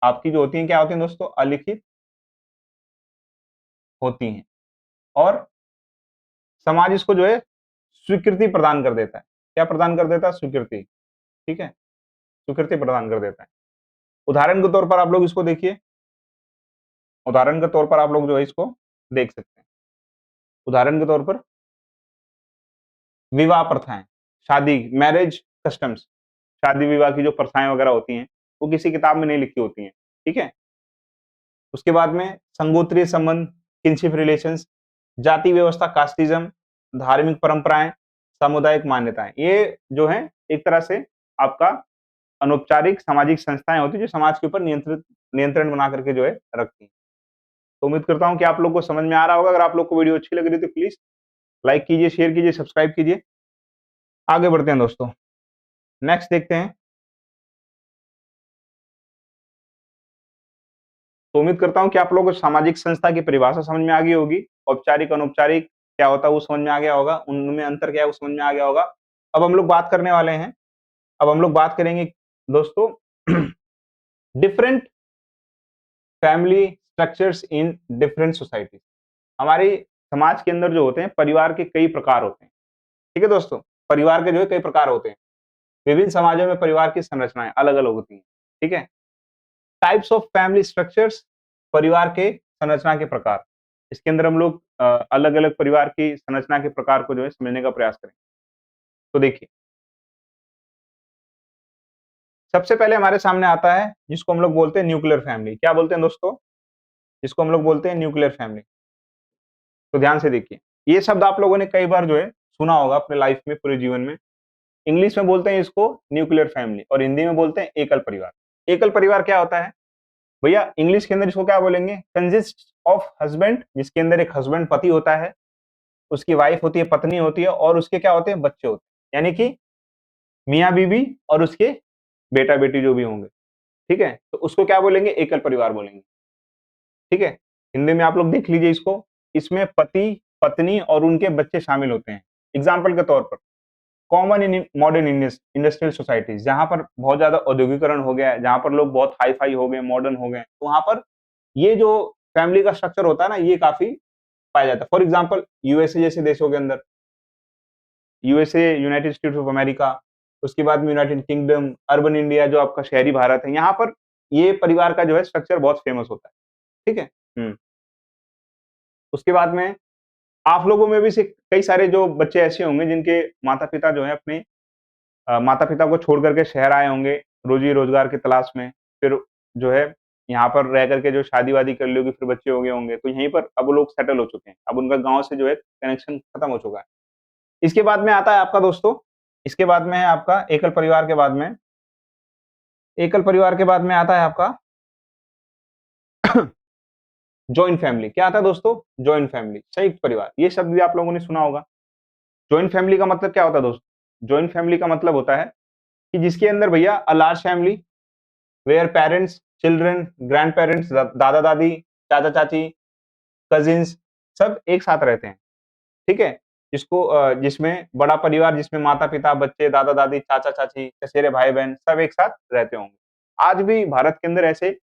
आपकी जो होती हैं क्या होती हैं दोस्तों? अलिखित होती हैं और समाज इसको जो है स्वीकृति प्रदान कर देता है। क्या प्रदान कर देता है? स्वीकृति, ठीक है? स्वीकृति प्रदान कर देता है। उदाहरण के तौर पर आप लोग इसको देखिए, उदाहरण के तौर पर आप लोग जो है इसको देख सकते हैं। उदाहरण के तौर पर विवाह प्रथाएँ, शादी मैरेज कस्टम्स, शादी-विवाह की जो प्रथाएँ वगैरह होती हैं, वो किसी किताब में नहीं लिखी होती हैं, ठीक है? उसके बाद में संगोत्रीय संबंध, किनशिप रिलेशंस, जाति व्यवस्था, कास्टिज़्म, धार्मिक परंपराएँ, सामुदायिक मान्यताएँ। ये जो हैं एक तरह से आपका अनौपचारिक सामाजिक संस्थाएँ होती हैं जो समाज के ऊपर नियंत्रण बना करके जो है रखती हैं। तो उम्मीद करता हूँ कि आप लोग को समझ में आ रहा होगा। अगर आप लोग को वीडियो अच्छी लग रही है तो प्लीज़ लाइक कीजिए, शेयर कीजिए, सब्सक्राइब कीजिए। आगे बढ़ते हैं दोस्तों। नेक्स्ट देखते हैं। तो उम्मीद करता हूँ कि आप लोगों को सामाजिक संस्था की परिभाषा समझ में आ गई होगी। औपचारिक, अनौपचारिक क्या होता है वो समझ में आ गया होगा। उनमें अंतर क्या है वो समझ में आ गया होगा। अब हम लोग बात करने वाले हैं। अब हम लोग बात करेंगे दोस्तों different family structures in different societies. हमारी समाज के अंदर जो होते हैं परिवार के कई प्रकार होते हैं। ठीक है दोस्तों? परिवार के जो है कई प्रकार होते हैं। विभिन्न समाजों में परिवार की संरचनाएँ अलग-अलग होती हैं। ठीक है? टाइप्स ऑफ फैमिली स्ट्रक्चर्स, परिवार के संरचना के प्रकार। इसके अंदर हम लोग अलग-अलग परिवार की संरचना के प्रकार को जो है समझने का प्रयास करेंगे। तो देखिए, सबसे पहले हमारे सामने आता है जिसको हम लोग बोलते हैं न्यूक्लियर फैमिली। क्या बोलते हैं दोस्तों? जिसको हम लोग बोलते हैं न्यूक्लियर फैमिली। तो ध्यान से देखिए, ये शब्द आप लोगों ने कई बार जो है सुना होगा अपने लाइफ में, पूरे जीवन में। इंग्लिश में बोलते हैं इसको न्यूक्लियर फैमिली और हिंदी में बोलते हैं एकल परिवार। एकल परिवार क्या होता है? भैया इंग्लिश के अंदर इसको क्या बोलेंगे? कंसिस्ट ऑफ हस्बैंड, जिसके अंदर एक हस्बैंड पति होता है, उसकी वाइफ होती है, पत्नी होती है और उसके क्या होते हैं? बच्चे होते हैं। यानी कि मियाँ-बीवी और उसके बेटा-बेटी जो भी होंगे, ठीक है? तो उसको क्या बोलेंगे? एकल परिवार बोलेंगे, ठीक है? हिंदी में आप लोग देख लीजिए इसको, इसमें पति, पत्नी और उनके बच्चे शामिल होते हैं। एग्ज़ाम्पल के तौर पर common in modern industrial societies, जहाँ पर बहुत ज़्यादा औद्योगिकरण हो गया है, जहाँ पर लोग बहुत हाई-फाई हो गए, मॉडर्न हो गए हैं, तो वहाँ पर ये जो फैमिली का स्ट्रक्चर होता है ना, ये काफ़ी पाया जाता है। फॉर एग्ज़ाम्पल यूएसए जैसे देशों के अंदर, USA, United states of America, उसके बाद में यूनाइटेड किंगडम, अर्बन इंडिया जो आपका शहरी भारत है, यहाँ पर ये परिवार का जो है स्ट्रक्चर बहुत फेमस होता है। ठीक है? हुँ। उसके बाद में आप लोगों में भी से कई सारे जो बच्चे ऐसे होंगे जिनके माता-पिता जो है अपने माता-पिता को छोड़ कर के शहर आए होंगे, रोज़ी-रोज़गार की तलाश में। फिर जो है यहाँ पर रह कर के जो शादी-वादी कर ली होगी, फिर बच्चे हो गए होंगे, तो यहीं पर अब वो लोग सेटल हो चुके हैं। अब उनका गाँव से जो है कनेक्शन खत्म हो चुका है। इसके बाद में आता है आपका दोस्तों, इसके बाद में है आपका एकल परिवार के बाद में आता है आपका जॉइंट फैमिली। क्या आता है दोस्तों? जॉइंट फैमिली, संयुक्त परिवार। ये शब्द भी आप लोगों ने सुना होगा। जॉइंट फैमिली का मतलब क्या होता है दोस्तों? जॉइंट फैमिली का मतलब होता है कि जिसके अंदर भैया large family where parents, children, grandparents, दादा-दादी, चाचा-चाची, कज़िन्स सब एक साथ रहते हैं, ठीक है? जिसमें बड़ा परिवार जिसमें माता-पिता, बच्चे, दादा-दादी, चाचा-चाची, चचेरे भाई-बहन सब एक साथ रहते होंगे। आज भी भारत के अंदर ऐसे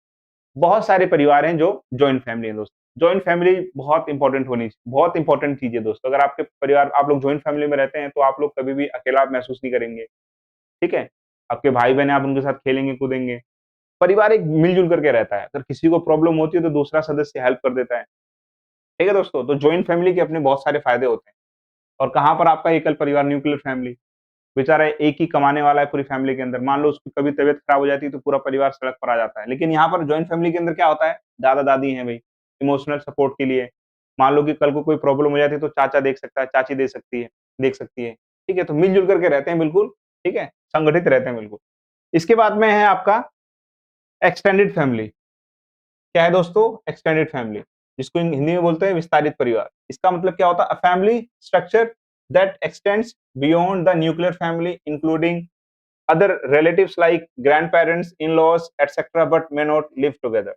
बहुत सारे परिवार हैं जो जॉइंट फैमिली है दोस्तों। जॉइंट फैमिली बहुत इंपॉर्टेंट चीज़ है दोस्तों। अगर आपके परिवार आप लोग जॉइंट फैमिली में रहते हैं तो आप लोग कभी भी अकेला महसूस नहीं करेंगे, ठीक है? आपके भाई-बहन हैं, आप उनके साथ खेलेंगे, कूदेंगे। परिवार एक मिल-जुल करके रहता है। अगर किसी को प्रॉब्लम होती है तो दूसरा सदस्य हेल्प कर देता है। ठीक है दोस्तों? तो जॉइंट फैमिली के अपने बहुत सारे फ़ायदे होते हैं। और कहाँ पर आपका एकल परिवार न्यूक्लियर फैमिली, बेचारा एक ही कमाने वाला है पूरी फैमिली के अंदर। मान लो उसकी कभी तबीयत खराब हो जाती है तो पूरा परिवार सड़क पर आ जाता है। लेकिन यहाँ पर जॉइंट फैमिली के अंदर क्या होता है? दादा-दादी हैं भई, इमोशनल सपोर्ट के लिए। मान लो कि कल को कोई प्रॉब्लम हो जाती है तो चाचा देख सकता है, चाची देख सकती है। ठीक है? तो मिल-जुल करके रहते हैं बिल्कुल, ठीक है? संगठित रहते हैं बिल्कुल। इसके बाद में है आपका एक्सटेंडेड फैमिली। क्या है दोस्तों? एक्सटेंडेड फैमिली, जिसको हिंदी में बोलते हैं विस्तारित परिवार। इसका मतलब क्या होता है? A family structure that extends beyond the nuclear family including other relatives like grandparents, in-laws etcetera but may not live together.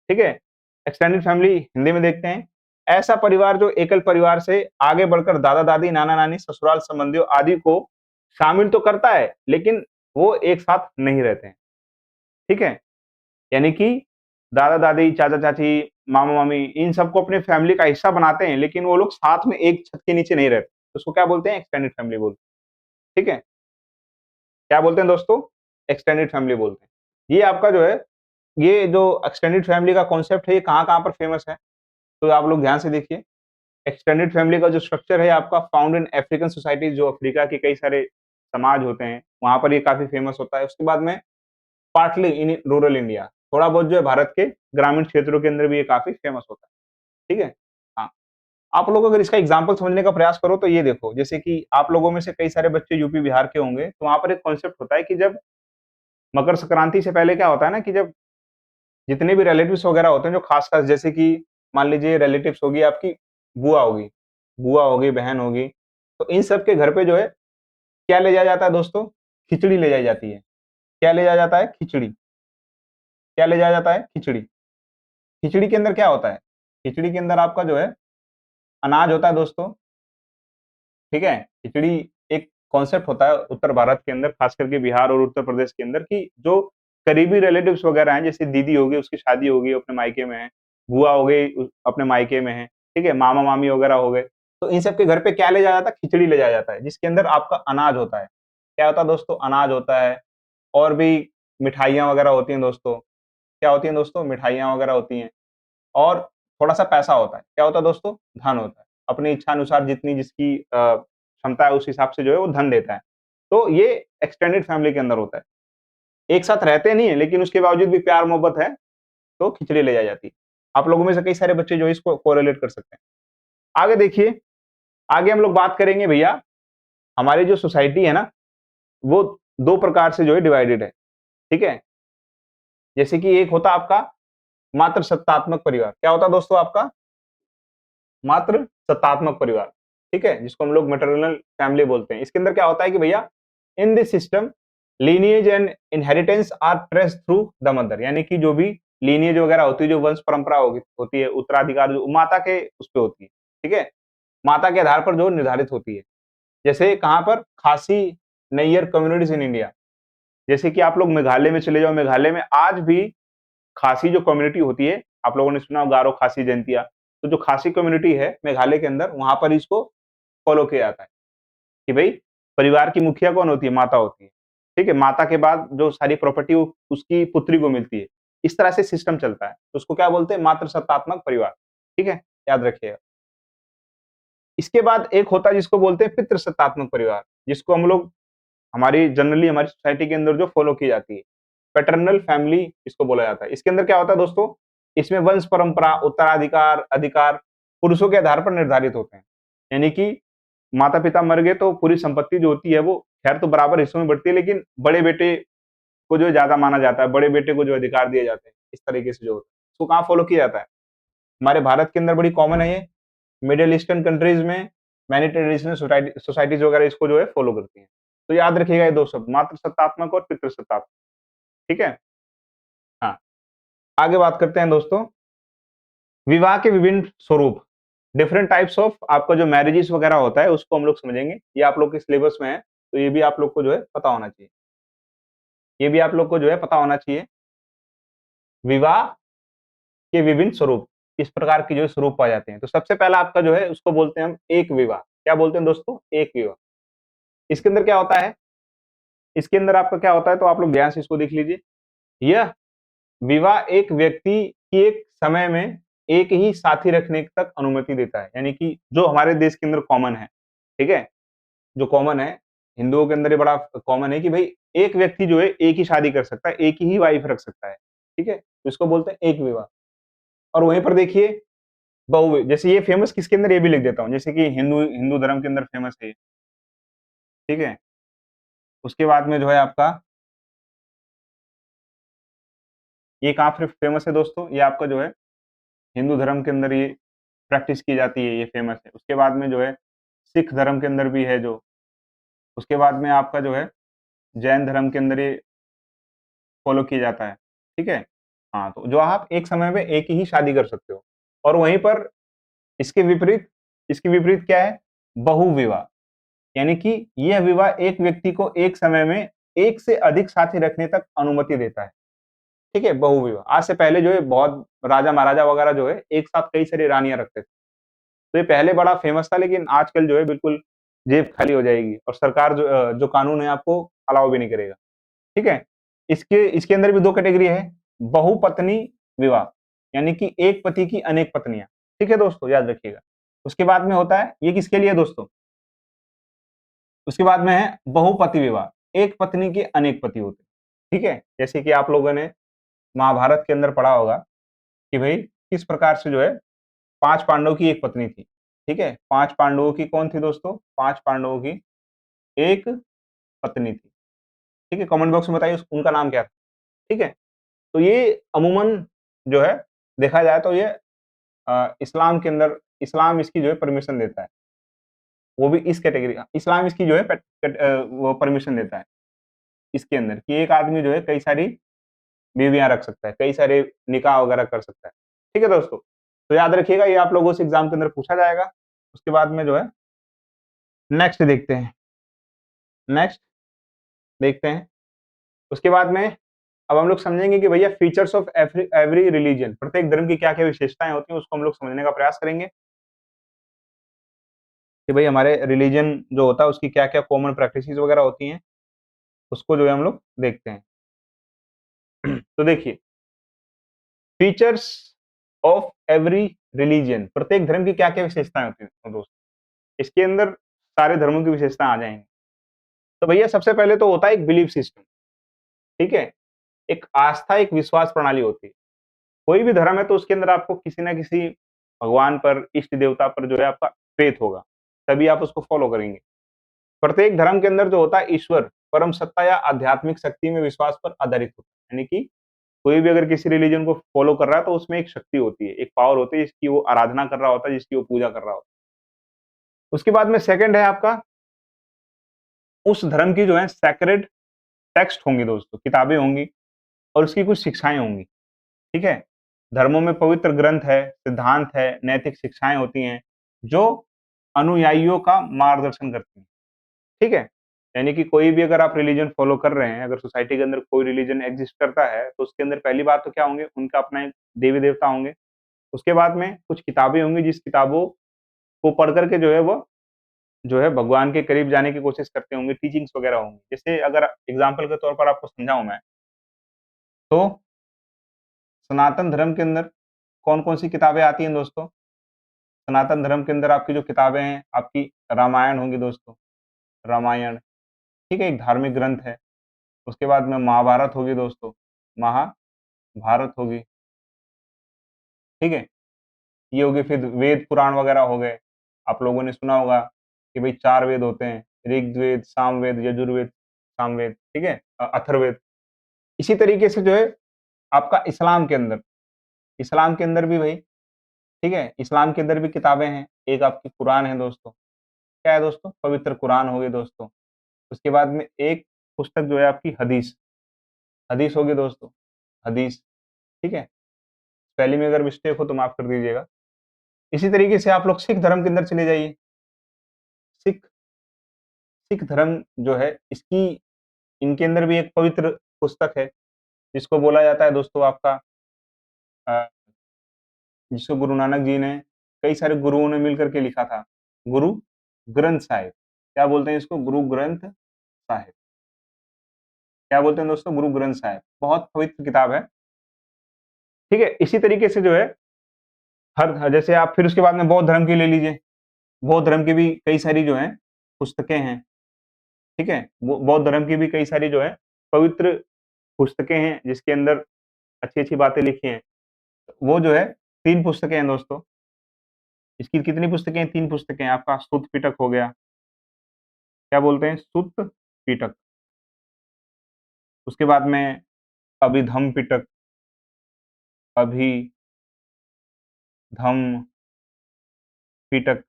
ठीक है? एक्सटेंडेड फैमिली हिंदी में देखते हैं, ऐसा परिवार जो एकल परिवार से आगे बढ़कर दादा-दादी, नाना-नानी, ससुराल संबंधियों आदि को शामिल तो करता है, लेकिन वो एक साथ नहीं रहते हैं। ठीक है? यानी कि दादा-दादी, चाचा-चाची, मामा-मामी इन सबको अपने फैमिली का हिस्सा बनाते हैं, लेकिन वो लोग साथ में एक छत के नीचे नहीं रहते। तो उसको क्या बोलते हैं? एक्सटेंडेड फैमिली बोलते हैं। ठीक है? क्या बोलते हैं दोस्तों? एक्सटेंडेड फैमिली बोलते हैं। ये आपका जो है, ये जो एक्सटेंडेड फैमिली का कॉन्सेप्ट है, ये कहाँ-कहाँ पर फेमस है? तो आप लोग ध्यान से देखिए। एक्सटेंडेड फैमिली का जो स्ट्रक्चर है आपका फाउंड इन अफ्रीकन सोसाइटीज़, जो अफ्रीका के कई सारे समाज होते हैं, वहाँ पर ये काफ़ी फेमस होता है। उसके बाद में पार्टली इन रूरल इंडिया, थोड़ा बहुत जो है भारत के ग्रामीण क्षेत्रों के अंदर भी ये काफ़ी फेमस होता है, ठीक है? हाँ, आप लोग अगर इसका एग्ज़ाम्पल समझने का प्रयास करो तो ये देखो, जैसे कि आप लोगों में से कई सारे बच्चे यूपी, बिहार के होंगे, तो वहाँ पर एक कॉन्सेप्ट होता है कि जब मकर संक्रांति से पहले क्या होता है ना कि जब जितने भी रिलेटिव्स वगैरह होते हैं, जो खास-खास जैसे कि मान लीजिए रिलेटिव्स होगी आपकी बुआ होगी, बहन होगी, तो इन सब के घर पे जो है क्या ले जाया जाता है दोस्तों? खिचड़ी ले जाई जाती है। क्या ले जाया जाता है? खिचड़ी। क्या ले जाया जाता है? खिचड़ी। खिचड़ी के अंदर क्या होता है? खिचड़ी के अंदर आपका जो है अनाज होता है दोस्तों, ठीक है? खिचड़ी एक कॉन्सेप्ट होता है उत्तर भारत के अंदर, खास करके बिहार और उत्तर प्रदेश के अंदर कि जो करीबी रिलेटिव्स वगैरह हैं, जैसे दीदी होगी, उसकी शादी होगी, अपने मायके में है, बुआ हो गई अपने मायके में है, ठीक है? मामा-मामी वगैरह हो गए, तो इन सब के घर पे क्या ले जाया जाता है? खिचड़ी ले जाया जाता है, जिसके अंदर आपका अनाज होता है। क्या होता है दोस्तों? अनाज होता है और भी मिठाइयाँ वगैरह होती हैं दोस्तों। क्या होती हैं दोस्तों? मिठाइयाँ वगैरह होती हैं और थोड़ा-सा पैसा होता है। क्या होता है दोस्तों? धन होता है। अपनी इच्छानुसार जितनी जिसकी क्षमता है उस हिसाब से जो है वो धन देता है। तो ये एक्सटेंडेड फैमिली के अंदर होता है। एक साथ रहते नहीं है लेकिन उसके बावजूद भी प्यार-मोहब्बत है, तो खिचड़ी ले जाई जाती है। आप लोगों में से कई सारे बच्चे जो है इसको कोरिलेट कर सकते हैं। आगे देखिए, आगे हम लोग बात करेंगे भैया, हमारी जो सोसाइटी है ना, वो 2 प्रकार से जो है डिवाइडेड है, ठीक है? जैसे कि एक होता है आपका मातृसत्तात्मक परिवार। क्या होता है दोस्तों आपका? मात्र सत्तात्मक परिवार, ठीक है? जिसको हम लोग मैटरनल फैमिली बोलते हैं। इसके अंदर क्या होता है कि भैया in this system lineage and inheritance are traced through the mother, यानी कि जो भी लीनिएज वगैरह होती है, जो वंश परंपरा होती है, उत्तराधिकार जो माता के उस पे होती है, ठीक है? माता के आधार पर जो निर्धारित होती है। जैसे कहाँ पर? खासी नैयर कम्युनिटीज़ इन इंडिया। जैसे कि आप लोग मेघालय में चले जाओ, मेघालय में आज भी खासी जो कम्युनिटी होती है, आप लोगों ने सुना होगा गारो खासी जयंतिया, तो जो खासी कम्युनिटी है मेघालय के अंदर, वहाँ पर इसको फॉलो किया जाता है कि भई परिवार की मुखिया कौन होती है? माता होती है, ठीक है? माता के बाद जो सारी प्रॉपर्टी उसकी पुत्री को मिलती है। इस तरह से सिस्टम चलता है। तो उसको क्या बोलते हैं? मातृसत्तात्मक परिवार, ठीक है? याद रखिएगा। इसके बाद एक होता है जिसको बोलते हैं पितृसत्तात्मक परिवार, जिसको हम लोग हमारी जनरली हमारी सोसाइटी के अंदर जो फॉलो की जाती है। पैटर्नल फैमिली इसको बोला जाता है। इसके अंदर क्या होता है दोस्तों? इसमें वंश परंपरा, उत्तराधिकार, अधिकार पुरुषों के आधार पर निर्धारित होते हैं। यानी कि माता-पिता मर गए तो पूरी संपत्ति जो होती है वो खैर तो बराबर हिस्सों में बढ़ती है, लेकिन बड़े बेटे को जो है ज़्यादा माना जाता है, बड़े बेटे को जो अधिकार दिए जाते हैं। इस तरीके से जो होता है। इसको कहाँ फॉलो किया जाता है? हमारे भारत के अंदर बड़ी कॉमन है ये। मिडल ईस्टर्न कंट्रीज़ में मैनी ट्रेडिशनल सोसाइटीज़ वगैरह इसको जो है फॉलो करती हैं। तो याद रखिएगा ये 2 शब्द मातृसत्तात्मक और पितृसत्तात्मक, ठीक है? हाँ, आगे बात करते हैं दोस्तों, विवाह के विभिन्न स्वरूप, डिफरेंट टाइप्स ऑफ आपका जो मैरेजेस वगैरह होता है उसको हम लोग समझेंगे। ये आप लोग के सिलेबस में है, तो ये भी आप लोग को जो है पता होना चाहिए। ये भी आप लोग को जो है पता होना चाहिए। विवाह के विभिन्न स्वरूप, किस प्रकार के जो है स्वरूप पाए जाते हैं। तो सबसे पहला आपका जो है उसको बोलते हैं हम एक विवाह। क्या बोलते हैं दोस्तों? एक विवाह। इसके अंदर क्या होता है? इसके अंदर आपका क्या होता है तो आप लोग ध्यान से इसको देख लीजिए। यह विवाह एक व्यक्ति की एक समय में एक ही साथी रखने तक अनुमति देता है। यानी कि जो हमारे देश के अंदर कॉमन है, ठीक है? जो कॉमन है, हिंदुओं के अंदर ये बड़ा कॉमन है कि भई एक व्यक्ति जो है एक ही शादी कर सकता है, एक ही वाइफ रख सकता है, ठीक है? तो इसको बोलते हैं एक विवाह। और वहीं पर देखिए जैसे ये फेमस किसके अंदर ये भी लिख देता हूँ, जैसे कि हिंदू हिंदू धर्म के अंदर फेमस है ये, ठीक है? उसके बाद में जो है आपका ये कहाँ पे फेमस है दोस्तों? ये आपका जो है हिंदू धर्म के अंदर ये प्रैक्टिस की जाती है, ये फेमस है। उसके बाद में जो है सिख धर्म के अंदर भी है जो, उसके बाद में आपका जो है जैन धर्म के अंदर ये फ़ॉलो किया जाता है, ठीक है? हाँ, तो जो आप एक समय में एक ही शादी कर सकते हो और वहीं पर इसके विपरीत इसके विपरीत क्या है? बहुविवाह, यानी कि यह विवाह एक व्यक्ति को एक समय में एक से अधिक साथी रखने तक अनुमति देता है, ठीक है? बहुविवाह। आज से पहले जो है बहुत राजा-महाराजा वगैरह जो है एक साथ कई सारी रानियाँ रखते थे। तो ये पहले बड़ा फेमस था लेकिन आजकल जो है बिल्कुल जेब खाली हो जाएगी और सरकार जो कानून है आपको अलाउ भी नहीं करेगा, ठीक है? इसके इसके अंदर भी 2 कैटेगरी है, बहुपत्नी विवाह, यानी कि एक पति की अनेक पत्नियाँ, ठीक है दोस्तों? याद रखिएगा। उसके बाद में होता है ये किसके लिए दोस्तों? उसके बाद में है बहुपति विवाह, एक पत्नी के अनेक पति होते हैं। ठीक है? जैसे कि आप लोगों ने महाभारत के अंदर पढ़ा होगा कि भई किस प्रकार से जो है 5 पांडवों की एक पत्नी थी, ठीक है? 5 पांडवों की कौन थी दोस्तों? 5 पांडवों की एक पत्नी थी, ठीक है? कमेंट बॉक्स में बताइए उस उनका नाम क्या था, ठीक है? तो ये अमूमन जो है देखा जाए तो ये इस्लाम के अंदर इस्लाम इसकी जो है परमिशन देता है। वो भी इस कैटेगरी का इस्लाम इसकी जो है वो परमिशन देता है, इसके अंदर कि एक आदमी जो है कई सारी बीवियाँ रख सकता है, कई सारे निकाह वगैरह कर सकता है। ठीक है दोस्तों? तो याद रखिएगा ये आप लोगों से एग्ज़ाम के अंदर पूछा जाएगा। उसके बाद में जो है नेक्स्ट देखते हैं, नेक्स्ट देखते हैं। उसके बाद में अब हम लोग समझेंगे कि भैया features of every every religion प्रत्येक धर्म की क्या-क्या विशेषताएँ होती हैं, उसको हम लोग समझने का प्रयास करेंगे कि भई हमारे रिलिजन जो होता है उसकी क्या-क्या कॉमन प्रैक्टिसेज़ वगैरह होती हैं, उसको जो है हम लोग देखते हैं। तो देखिए फीचर्स ऑफ एवरी रिलीजन प्रत्येक धर्म की क्या-क्या विशेषताएँ होती हैं दोस्त? इसके अंदर सारे धर्मों की विशेषताएँ आ जाएँगी। तो भैया सबसे पहले तो होता है एक बिलीफ सिस्टम, ठीक है? एक आस्था, एक विश्वास प्रणाली होती है। कोई भी धर्म है तो उसके अंदर आपको किसी न किसी भगवान पर, इष्ट देवता पर जो है आपका फेथ होगा, तभी आप उसको फॉलो करेंगे। प्रत्येक धर्म के अंदर जो होता है ईश्वर, परम सत्ता या आध्यात्मिक शक्ति में विश्वास पर आधारित होता है। यानी कि कोई भी अगर किसी रिलीजन को फॉलो कर रहा है तो उसमें एक शक्ति होती है, एक पावर होती है जिसकी वो आराधना कर रहा होता है, जिसकी वो पूजा कर रहा होता है। उसके बाद में सेकंड है आपका उस धर्म की जो है सैक्रेड टेक्स्ट होंगी दोस्तों, किताबें होंगी और उसकी कुछ शिक्षाएँ होंगी, ठीक है? धर्मों में पवित्र ग्रंथ है, सिद्धांत है, नैतिक शिक्षाएँ होती हैं, जो अनुयायियों का मार्गदर्शन करती हैं, ठीक है? यानी कि कोई भी अगर आप रिलीजन फॉलो कर रहे हैं, अगर सोसाइटी के अंदर कोई रिलीजन एग्जिस्ट करता है, तो उसके अंदर पहली बात तो क्या होंगे, उनका अपना एक देवी-देवता होंगे। उसके बाद में कुछ किताबें होंगी, जिस किताबों को पढ़ कर के जो है वो जो है भगवान के करीब जाने की कोशिश करते होंगे, टीचिंग्स वगैरह होंगी। जैसे अगर एग्ज़ाम्पल के तौर पर आपको समझाऊँ मैं, तो सनातन धर्म के अंदर कौन-कौन सी किताबें आती हैं दोस्तों? सनातन धर्म के अंदर आपकी जो किताबें हैं, आपकी रामायण होंगी दोस्तों, रामायण, ठीक है? एक धार्मिक ग्रंथ है। उसके बाद में महाभारत होगी दोस्तों, महाभारत होगी, ठीक है? ये होगी फिर वेद पुराण वगैरह हो गए। आप लोगों ने सुना होगा कि भई 4 वेद होते हैं, ऋग्वेद, सामवेद, यजुर्वेद, सामवेद, ठीक है? अथर्ववेद। इसी तरीके से जो है आपका इस्लाम के अंदर भी भई, ठीक है? इस्लाम के अंदर भी किताबें हैं। एक आपकी कुरान है दोस्तों। क्या है दोस्तों? पवित्र कुरान होगी दोस्तों। उसके बाद में एक पुस्तक जो है आपकी हदीस, हदीस होगी दोस्तों, हदीस, ठीक है? स्पेलिंग में अगर मिस्टेक हो तो माफ़ कर दीजिएगा। इसी तरीके से आप लोग सिख धर्म के अंदर चले जाइए। सिख सिख धर्म जो है इसकी इनके अंदर भी एक पवित्र पुस्तक है, जिसको बोला जाता है दोस्तों आपका अ, जिसको गुरु नानक जी ने कई सारे गुरुओं ने मिल कर के लिखा था। गुरु ग्रंथ साहिब। क्या बोलते हैं इसको? गुरु ग्रंथ साहिब। क्या बोलते हैं दोस्तों? गुरु ग्रंथ साहिब। बहुत पवित्र किताब है, ठीक है? इसी तरीके से जो है हर जैसे आप फिर उसके बाद में बौद्ध धर्म की ले लीजिए। बौद्ध धर्म की भी कई सारी जो हैं पुस्तकें हैं, ठीक है? बौद्ध धर्म की भी कई सारी जो है पवित्र पुस्तकें हैं, जिसके अंदर अच्छी-अच्छी बातें लिखी हैं। वो जो है 3 पुस्तकें हैं दोस्तों। इसकी कितनी पुस्तकें हैं? 3 पुस्तकें हैं। आपका सुत्त पिटक हो गया, क्या बोलते हैं? सुत्त पिटक। उसके बाद में अभिधम्म पिटक, अभिधम्म पिटक।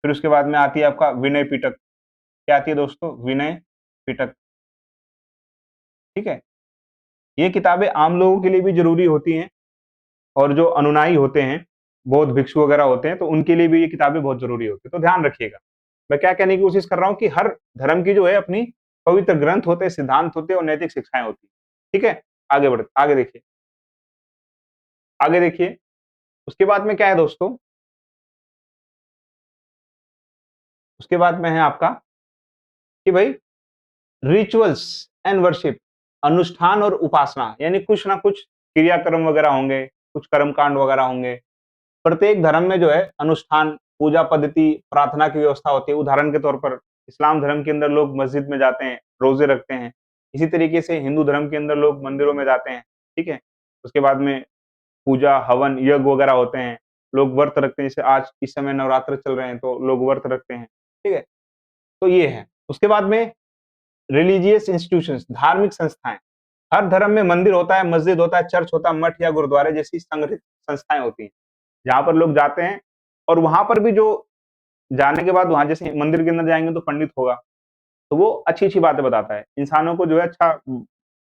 फिर उसके बाद में आती है आपका विनय पिटक। क्या आती है दोस्तों? विनय पिटक, ठीक है? ये किताबें आम लोगों के लिए भी ज़रूरी होती हैं और जो अनुनायी होते हैं, बौद्ध भिक्षु वगैरह होते हैं, तो उनके लिए भी ये किताबें बहुत ज़रूरी होती हैं। तो ध्यान रखिएगा। मैं क्या कहने की कोशिश कर रहा हूँ कि हर धर्म की जो है अपनी पवित्र ग्रंथ होते हैं, सिद्धांत होते हैं और नैतिक शिक्षाएँ होती हैं। ठीक है? आगे देखिए, उसके बाद में क्या है दोस्तों, उसके बाद में है आपका कि भई रिचुअल्स एंड वर्शिप अनुष्ठान और उपासना यानी कुछ ना कुछ क्रियाक्रम वगैरह होंगे, कुछ कर्मकांड वगैरह होंगे। प्रत्येक धर्म में जो है अनुष्ठान, पूजा पद्धति, प्रार्थना की व्यवस्था होती है। उदाहरण के तौर पर इस्लाम धर्म के अंदर लोग मस्जिद में जाते हैं, रोज़े रखते हैं। इसी तरीके से हिंदू धर्म के अंदर लोग मंदिरों में जाते हैं, ठीक है? उसके बाद में पूजा, हवन, यज्ञ वगैरह होते हैं। लोग व्रत रखते हैं, जैसे आज इस समय नवरात्र चल रहे हैं, तो लोग व्रत रखते हैं, ठीक है? तो ये है। उसके बाद में रिलीजियस इंस्टीट्यूशंस, धार्मिक संस्थाएँ। हर धर्म में मंदिर होता है, मस्जिद होता है, चर्च होता है, मठ या गुरुद्वारे जैसी संगठित संस्थाएँ होती हैं, जहाँ पर लोग जाते हैं और वहाँ पर भी जो जाने के बाद वहाँ जैसे मंदिर के अंदर जाएँगे तो पंडित होगा, तो वो अच्छी-अच्छी बातें बताता है। इंसानों को जो है अच्छा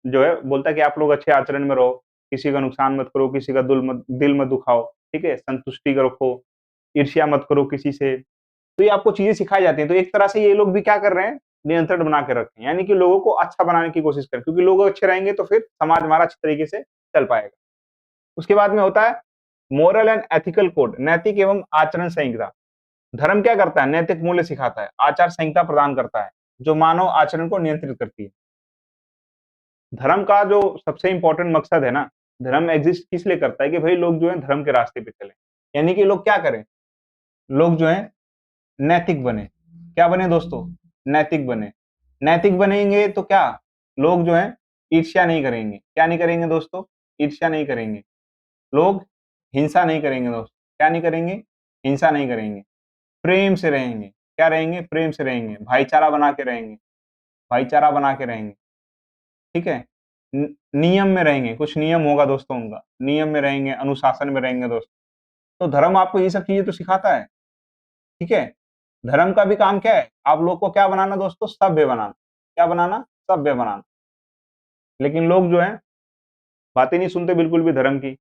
जो है बोलता है कि आप लोग अच्छे आचरण में रहो, किसी का नुकसान मत करो, किसी का दिल मत दुखाओ, ठीक है? संतुष्टि रखो, ईर्ष्या मत करो किसी से। तो ये आपको चीज़ें सिखाई जाती हैं। तो एक तरह से ये लोग भी क्या कर रहे हैं? नियंत्रण बना के रखे हैं। यानी कि लोगों को अच्छा बनाने की कोशिश करें, क्योंकि लोग अच्छे रहेंगे तो फिर समाज हमारा अच्छे तरीके से चल पाएगा। उसके बाद में होता है मोरल एंड एथिकल कोड, नैतिक एवं आचरण संहिता। धर्म क्या करता है? नैतिक मूल्य सिखाता है, आचार संहिता प्रदान करता है, जो मानव आचरण को नियंत्रित करती है। धर्म का जो सबसे इम्पोर्टेंट मकसद है ना, धर्म एग्जिस्ट किस लिए करता है कि भाई लोग जो है धर्म के रास्ते पे चलें। यानी कि लोग क्या करें? लोग जो है नैतिक बने। क्या बने दोस्तों? नैतिक बने। नैतिक बनेंगे तो क्या? लोग जो है ईर्ष्या नहीं करेंगे। क्या नहीं करेंगे दोस्तों? ईर्ष्या नहीं करेंगे। लोग हिंसा नहीं करेंगे दोस्तों। क्या नहीं करेंगे? हिंसा नहीं करेंगे। प्रेम से रहेंगे। क्या रहेंगे? प्रेम से रहेंगे। भाईचारा बना के रहेंगे। भाईचारा बना के रहेंगे। ठीक है? नियम में रहेंगे, कुछ नियम होगा दोस्तों उनका। नियम में रहेंगे, अनुशासन में रहेंगे दोस्तों। तो धर्म आपको ये सब चीज़ें तो सिखाता है, ठीक है? धर्म का भी काम क्या है? आप लोग को क्या बनाना दोस्तों? सभ्य बनाना। क्या बनाना? सभ्य बनाना। लेकिन लोग जो हैं, बातें नहीं सुनते बिल्कुल भी धर्म की।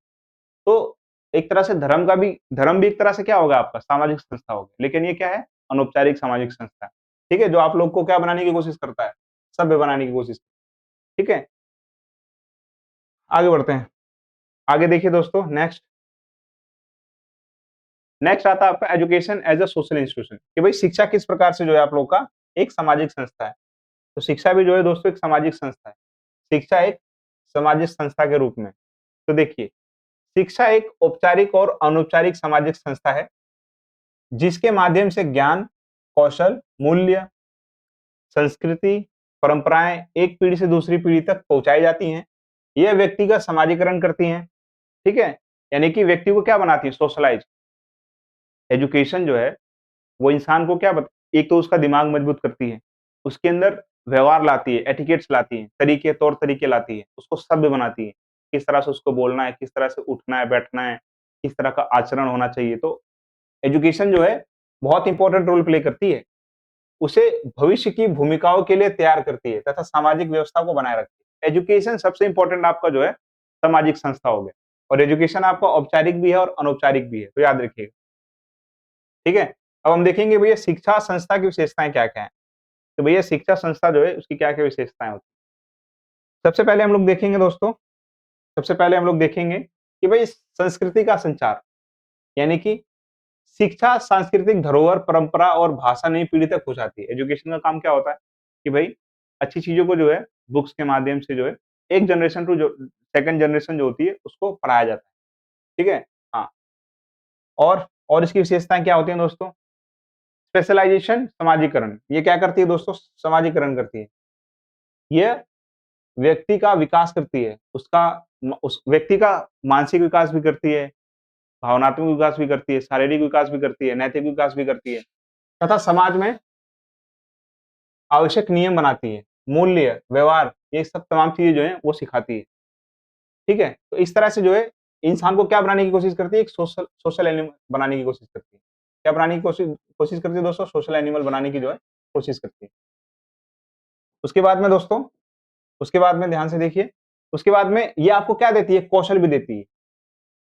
तो एक तरह से धर्म भी एक तरह से क्या होगा आपका? सामाजिक संस्था होगी। लेकिन ये क्या है? अनौपचारिक सामाजिक संस्था है। ठीक है? जो आप लोग को क्या बनाने की कोशिश करता है? सभ्य बनाने की कोशिश। ठीक है? आगे बढ़ते हैं। आगे देखिए दोस्तों नेक्स्ट। नेक्स्ट आता है आपका education as a social institution कि भाई शिक्षा किस प्रकार से जो है आप लोग का एक सामाजिक संस्था है। तो शिक्षा भी जो है दोस्तों एक सामाजिक संस्था है। शिक्षा एक सामाजिक संस्था के रूप में। तो देखिए, शिक्षा एक औपचारिक और अनौपचारिक सामाजिक संस्था है, जिसके माध्यम से ज्ञान, कौशल, मूल्य, संस्कृति, परंपराएं एक पीढ़ी से दूसरी पीढ़ी तक पहुंचाई जाती हैं। यह व्यक्ति का समाजीकरण करती हैं, ठीक है? यानी कि व्यक्ति को क्या बनाती है? सोशलाइज। एजुकेशन जो है वो इंसान को एक तो उसका दिमाग मजबूत करती है, उसके अंदर व्यवहार लाती है, एटिकेट्स लाती है, तौर तरीके लाती है, उसको सभ्य बनाती है, किस तरह से उसको बोलना है, किस तरह से उठना है, बैठना है, किस तरह का आचरण होना चाहिए। तो एजुकेशन जो है बहुत इंपॉर्टेंट रोल प्ले करती है, उसे भविष्य की भूमिकाओं के लिए तैयार करती है तथा सामाजिक व्यवस्था को बनाए रखती है। एजुकेशन सबसे इंपॉर्टेंट आपका जो है सामाजिक संस्था हो गया, और एजुकेशन आपका औपचारिक भी है और अनौपचारिक भी है, तो याद रखिएगा। ठीक है? अब हम देखेंगे भैया शिक्षा संस्था की विशेषताएँ क्या-क्या हैं? तो भैया शिक्षा संस्था जो है उसकी क्या-क्या विशेषताएँ होती हैं? सबसे पहले हम लोग देखेंगे दोस्तों, सबसे पहले हम लोग देखेंगे कि भई संस्कृति का संचार, यानी कि शिक्षा सांस्कृतिक धरोहर, परंपरा और भाषा नई पीढ़ी तक पहुँचाती है। एजुकेशन का काम क्या होता है कि भई अच्छी चीज़ों को जो है बुक्स के माध्यम से जो है एक जनरेशन टू जो सेकंड जनरेशन जो होती है उसको पढ़ाया जाता है। ठीक है? हाँ, और इसकी विशेषताएँ क्या होती हैं दोस्तों? स्पेशलाइज़ेशन, समाजीकरण। ये क्या करती है दोस्तों? समाजीकरण करती है। ये व्यक्ति का विकास करती है, उस व्यक्ति का मानसिक विकास भी करती है, भावनात्मक विकास भी करती है, शारीरिक विकास भी करती है, नैतिक विकास भी करती है तथा समाज में आवश्यक नियम बनाती है, मूल्य, व्यवहार ये सब तमाम चीज़ें जो हैं वो सिखाती है, ठीक है? तो इस तरह से जो है इंसान को क्या बनाने की कोशिश करती है? एक सोशल एनिमल बनाने की कोशिश करती है। क्या बनाने की कोशिश करती है दोस्तों? सोशल एनिमल बनाने की जो है कोशिश करती है। उसके बाद में दोस्तों, उसके बाद में ध्यान से देखिए, उसके बाद में ये आपको क्या देती है? कौशल भी देती है।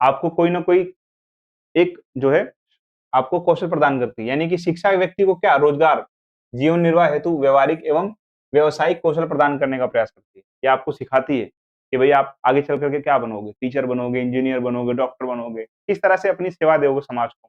आपको कोई ना कोई एक जो है आपको कौशल प्रदान करती है। यानी कि शिक्षा व्यक्ति को क्या रोजगार, जीवन निर्वाह हेतु व्यावहारिक एवं व्यावसायिक कौशल प्रदान करने का प्रयास करती है। ये आपको सिखाती है कि भई आप आगे चल कर के क्या बनोगे? टीचर बनोगे, इंजीनियर बनोगे, डॉक्टर बनोगे, किस तरह से अपनी सेवा दोगे समाज को,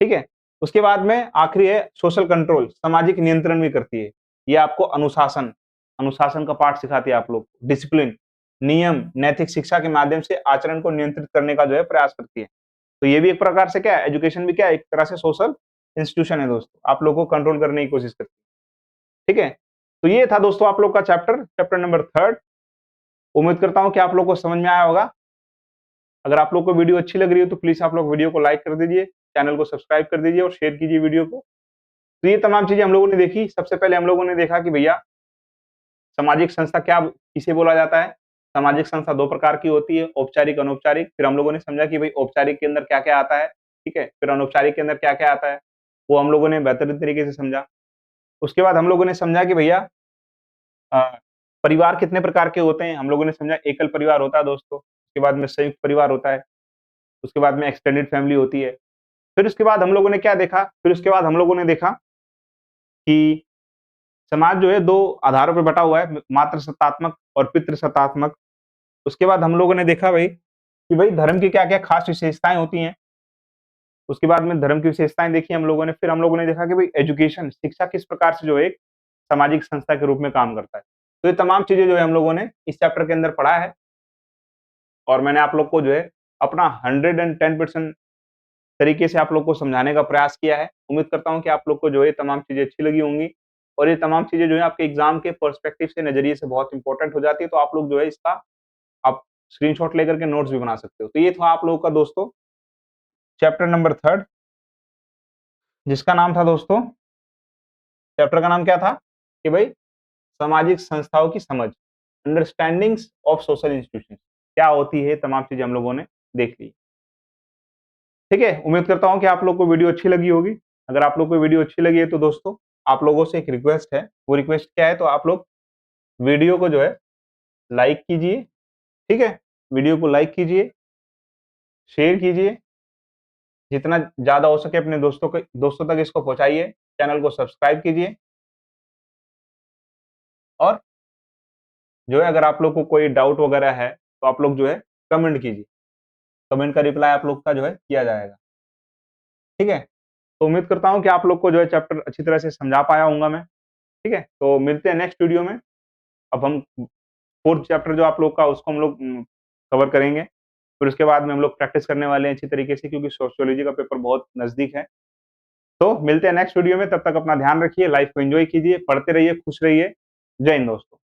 ठीक है? उसके बाद में आखिरी है सोशल कंट्रोल, सामाजिक नियंत्रण भी करती है। ये आपको अनुशासन का पाठ सिखाती है आप लोग को, डिसिप्लिन, नियम, नैतिक शिक्षा के माध्यम से आचरण को नियंत्रित करने का जो है प्रयास करती है। तो ये भी एक प्रकार से क्या है? एजुकेशन भी क्या है? एक तरह से सोशल इंस्टीट्यूशन है दोस्तों। आप लोगों को कंट्रोल करने की कोशिश करती है। ठीक है? तो ये था दोस्तों आप लोग का चैप्टर नंबर 3। उम्मीद करता हूँ कि आप लोग को समझ में आया होगा। अगर आप लोग को वीडियो अच्छी लग रही हो तो प्लीज आप लोग वीडियो को लाइक कर दीजिए, चैनल को सब्सक्राइब कर दीजिए और शेयर कीजिए वीडियो को। तो ये तमाम चीजें हम लोगों ने देखी। सबसे पहले हम लोगों ने देखा कि भैया सामाजिक संस्था क्या किसे बोला जाता है। सामाजिक संस्था 2 प्रकार की होती है, औपचारिक, अनौपचारिक। फिर हम लोगों ने समझा कि भाई औपचारिक के अंदर क्या-क्या आता है, ठीक है? फिर अनौपचारिक के अंदर क्या-क्या आता है, वो हम लोगों ने बेहतरीन तरीके से समझा। उसके बाद हम लोगों ने समझा कि भैया अ, परिवार कितने प्रकार के होते हैं। हम लोगों ने समझा एकल परिवार होता है दोस्तों, उसके बाद में संयुक्त परिवार होता है, उसके बाद में एक्सटेंडेड फैमिली होती है। फिर उसके बाद हम लोगों ने क्या देखा, फिर उसके बाद हम लोगों ने देखा कि समाज जो है 2 आधारों पे बँटा हुआ है, मातृ सत्तात्मक और पितृ सत्तात्मक। उसके बाद हम लोगों ने देखा भाई कि भाई धर्म की क्या-क्या खास विशेषताएँ होती हैं। उसके बाद में धर्म की विशेषताएँ देखी हम लोगों ने। फिर हम लोगों ने देखा कि भाई एजुकेशन, शिक्षा किस प्रकार से जो है एक सामाजिक संस्था के रूप में काम करता है। तो ये तमाम चीज़ें जो है हम लोगों ने इस चैप्टर के अंदर पढ़ा है और मैंने आप लोग को जो है अपना 110% तरीके से आप लोग को समझाने का प्रयास किया है। उम्मीद करता हूँ कि आप लोग को जो है तमाम चीज़ें अच्छी लगी होंगी और ये तमाम चीज़ें जो है आपके एग्ज़ाम के पर्सपेक्टिव से, नज़रिए से बहुत इम्पोर्टेंट हो जाती है। तो आप लोग जो है इसका आप स्क्रीनशॉट लेकर के नोट्स भी बना सकते हो। तो ये था आप लोगों का दोस्तों चैप्टर नंबर 3 जिसका नाम था दोस्तों, चैप्टर का नाम क्या था कि भाई सामाजिक संस्थाओं की समझ, अंडरस्टैंडिंग्स ऑफ सोशल इंस्टीट्यूशंस क्या होती है, तमाम चीज़ें हम लोगों ने देख ली। ठीक है? उम्मीद करता हूँ कि आप लोग को वीडियो अच्छी लगी होगी। अगर आप लोग को वीडियो अच्छी लगी है तो दोस्तों आप लोगों से एक रिक्वेस्ट है, वो रिक्वेस्ट क्या है तो आप लोग वीडियो को जो है लाइक कीजिए, ठीक है? वीडियो को लाइक कीजिए, शेयर कीजिए, जितना ज़्यादा हो सके अपने दोस्तों तक इसको पहुँचाइए, चैनल को सब्सक्राइब कीजिए और जो है अगर आप लोग को कोई डाउट वगैरह है, तो आप लोग जो है कमेंट कीजिए। कमेंट का रिप्लाई आप लोग का जो है किया जाएगा। ठीक है? तो उम्मीद करता हूँ कि आप लोग को जो है चैप्टर अच्छी तरह से समझा पाया होऊँगा मैं। ठीक है? तो मिलते हैं नेक्स्ट वीडियो में। अब हम 4th चैप्टर जो आप लोग का उसको हम लोग कवर करेंगे। फिर उसके बाद में हम लोग प्रैक्टिस करने वाले हैं अच्छी तरीके से क्योंकि सोशियोलॉजी का पेपर बहुत नज़दीक है। तो मिलते हैं नेक्स्ट वीडियो में, तब तक अपना ध्यान रखिए, लाइफ को एन्जॉय कीजिए, पढ़ते रहिए, खुश रहिए। जय हिंद दोस्तों।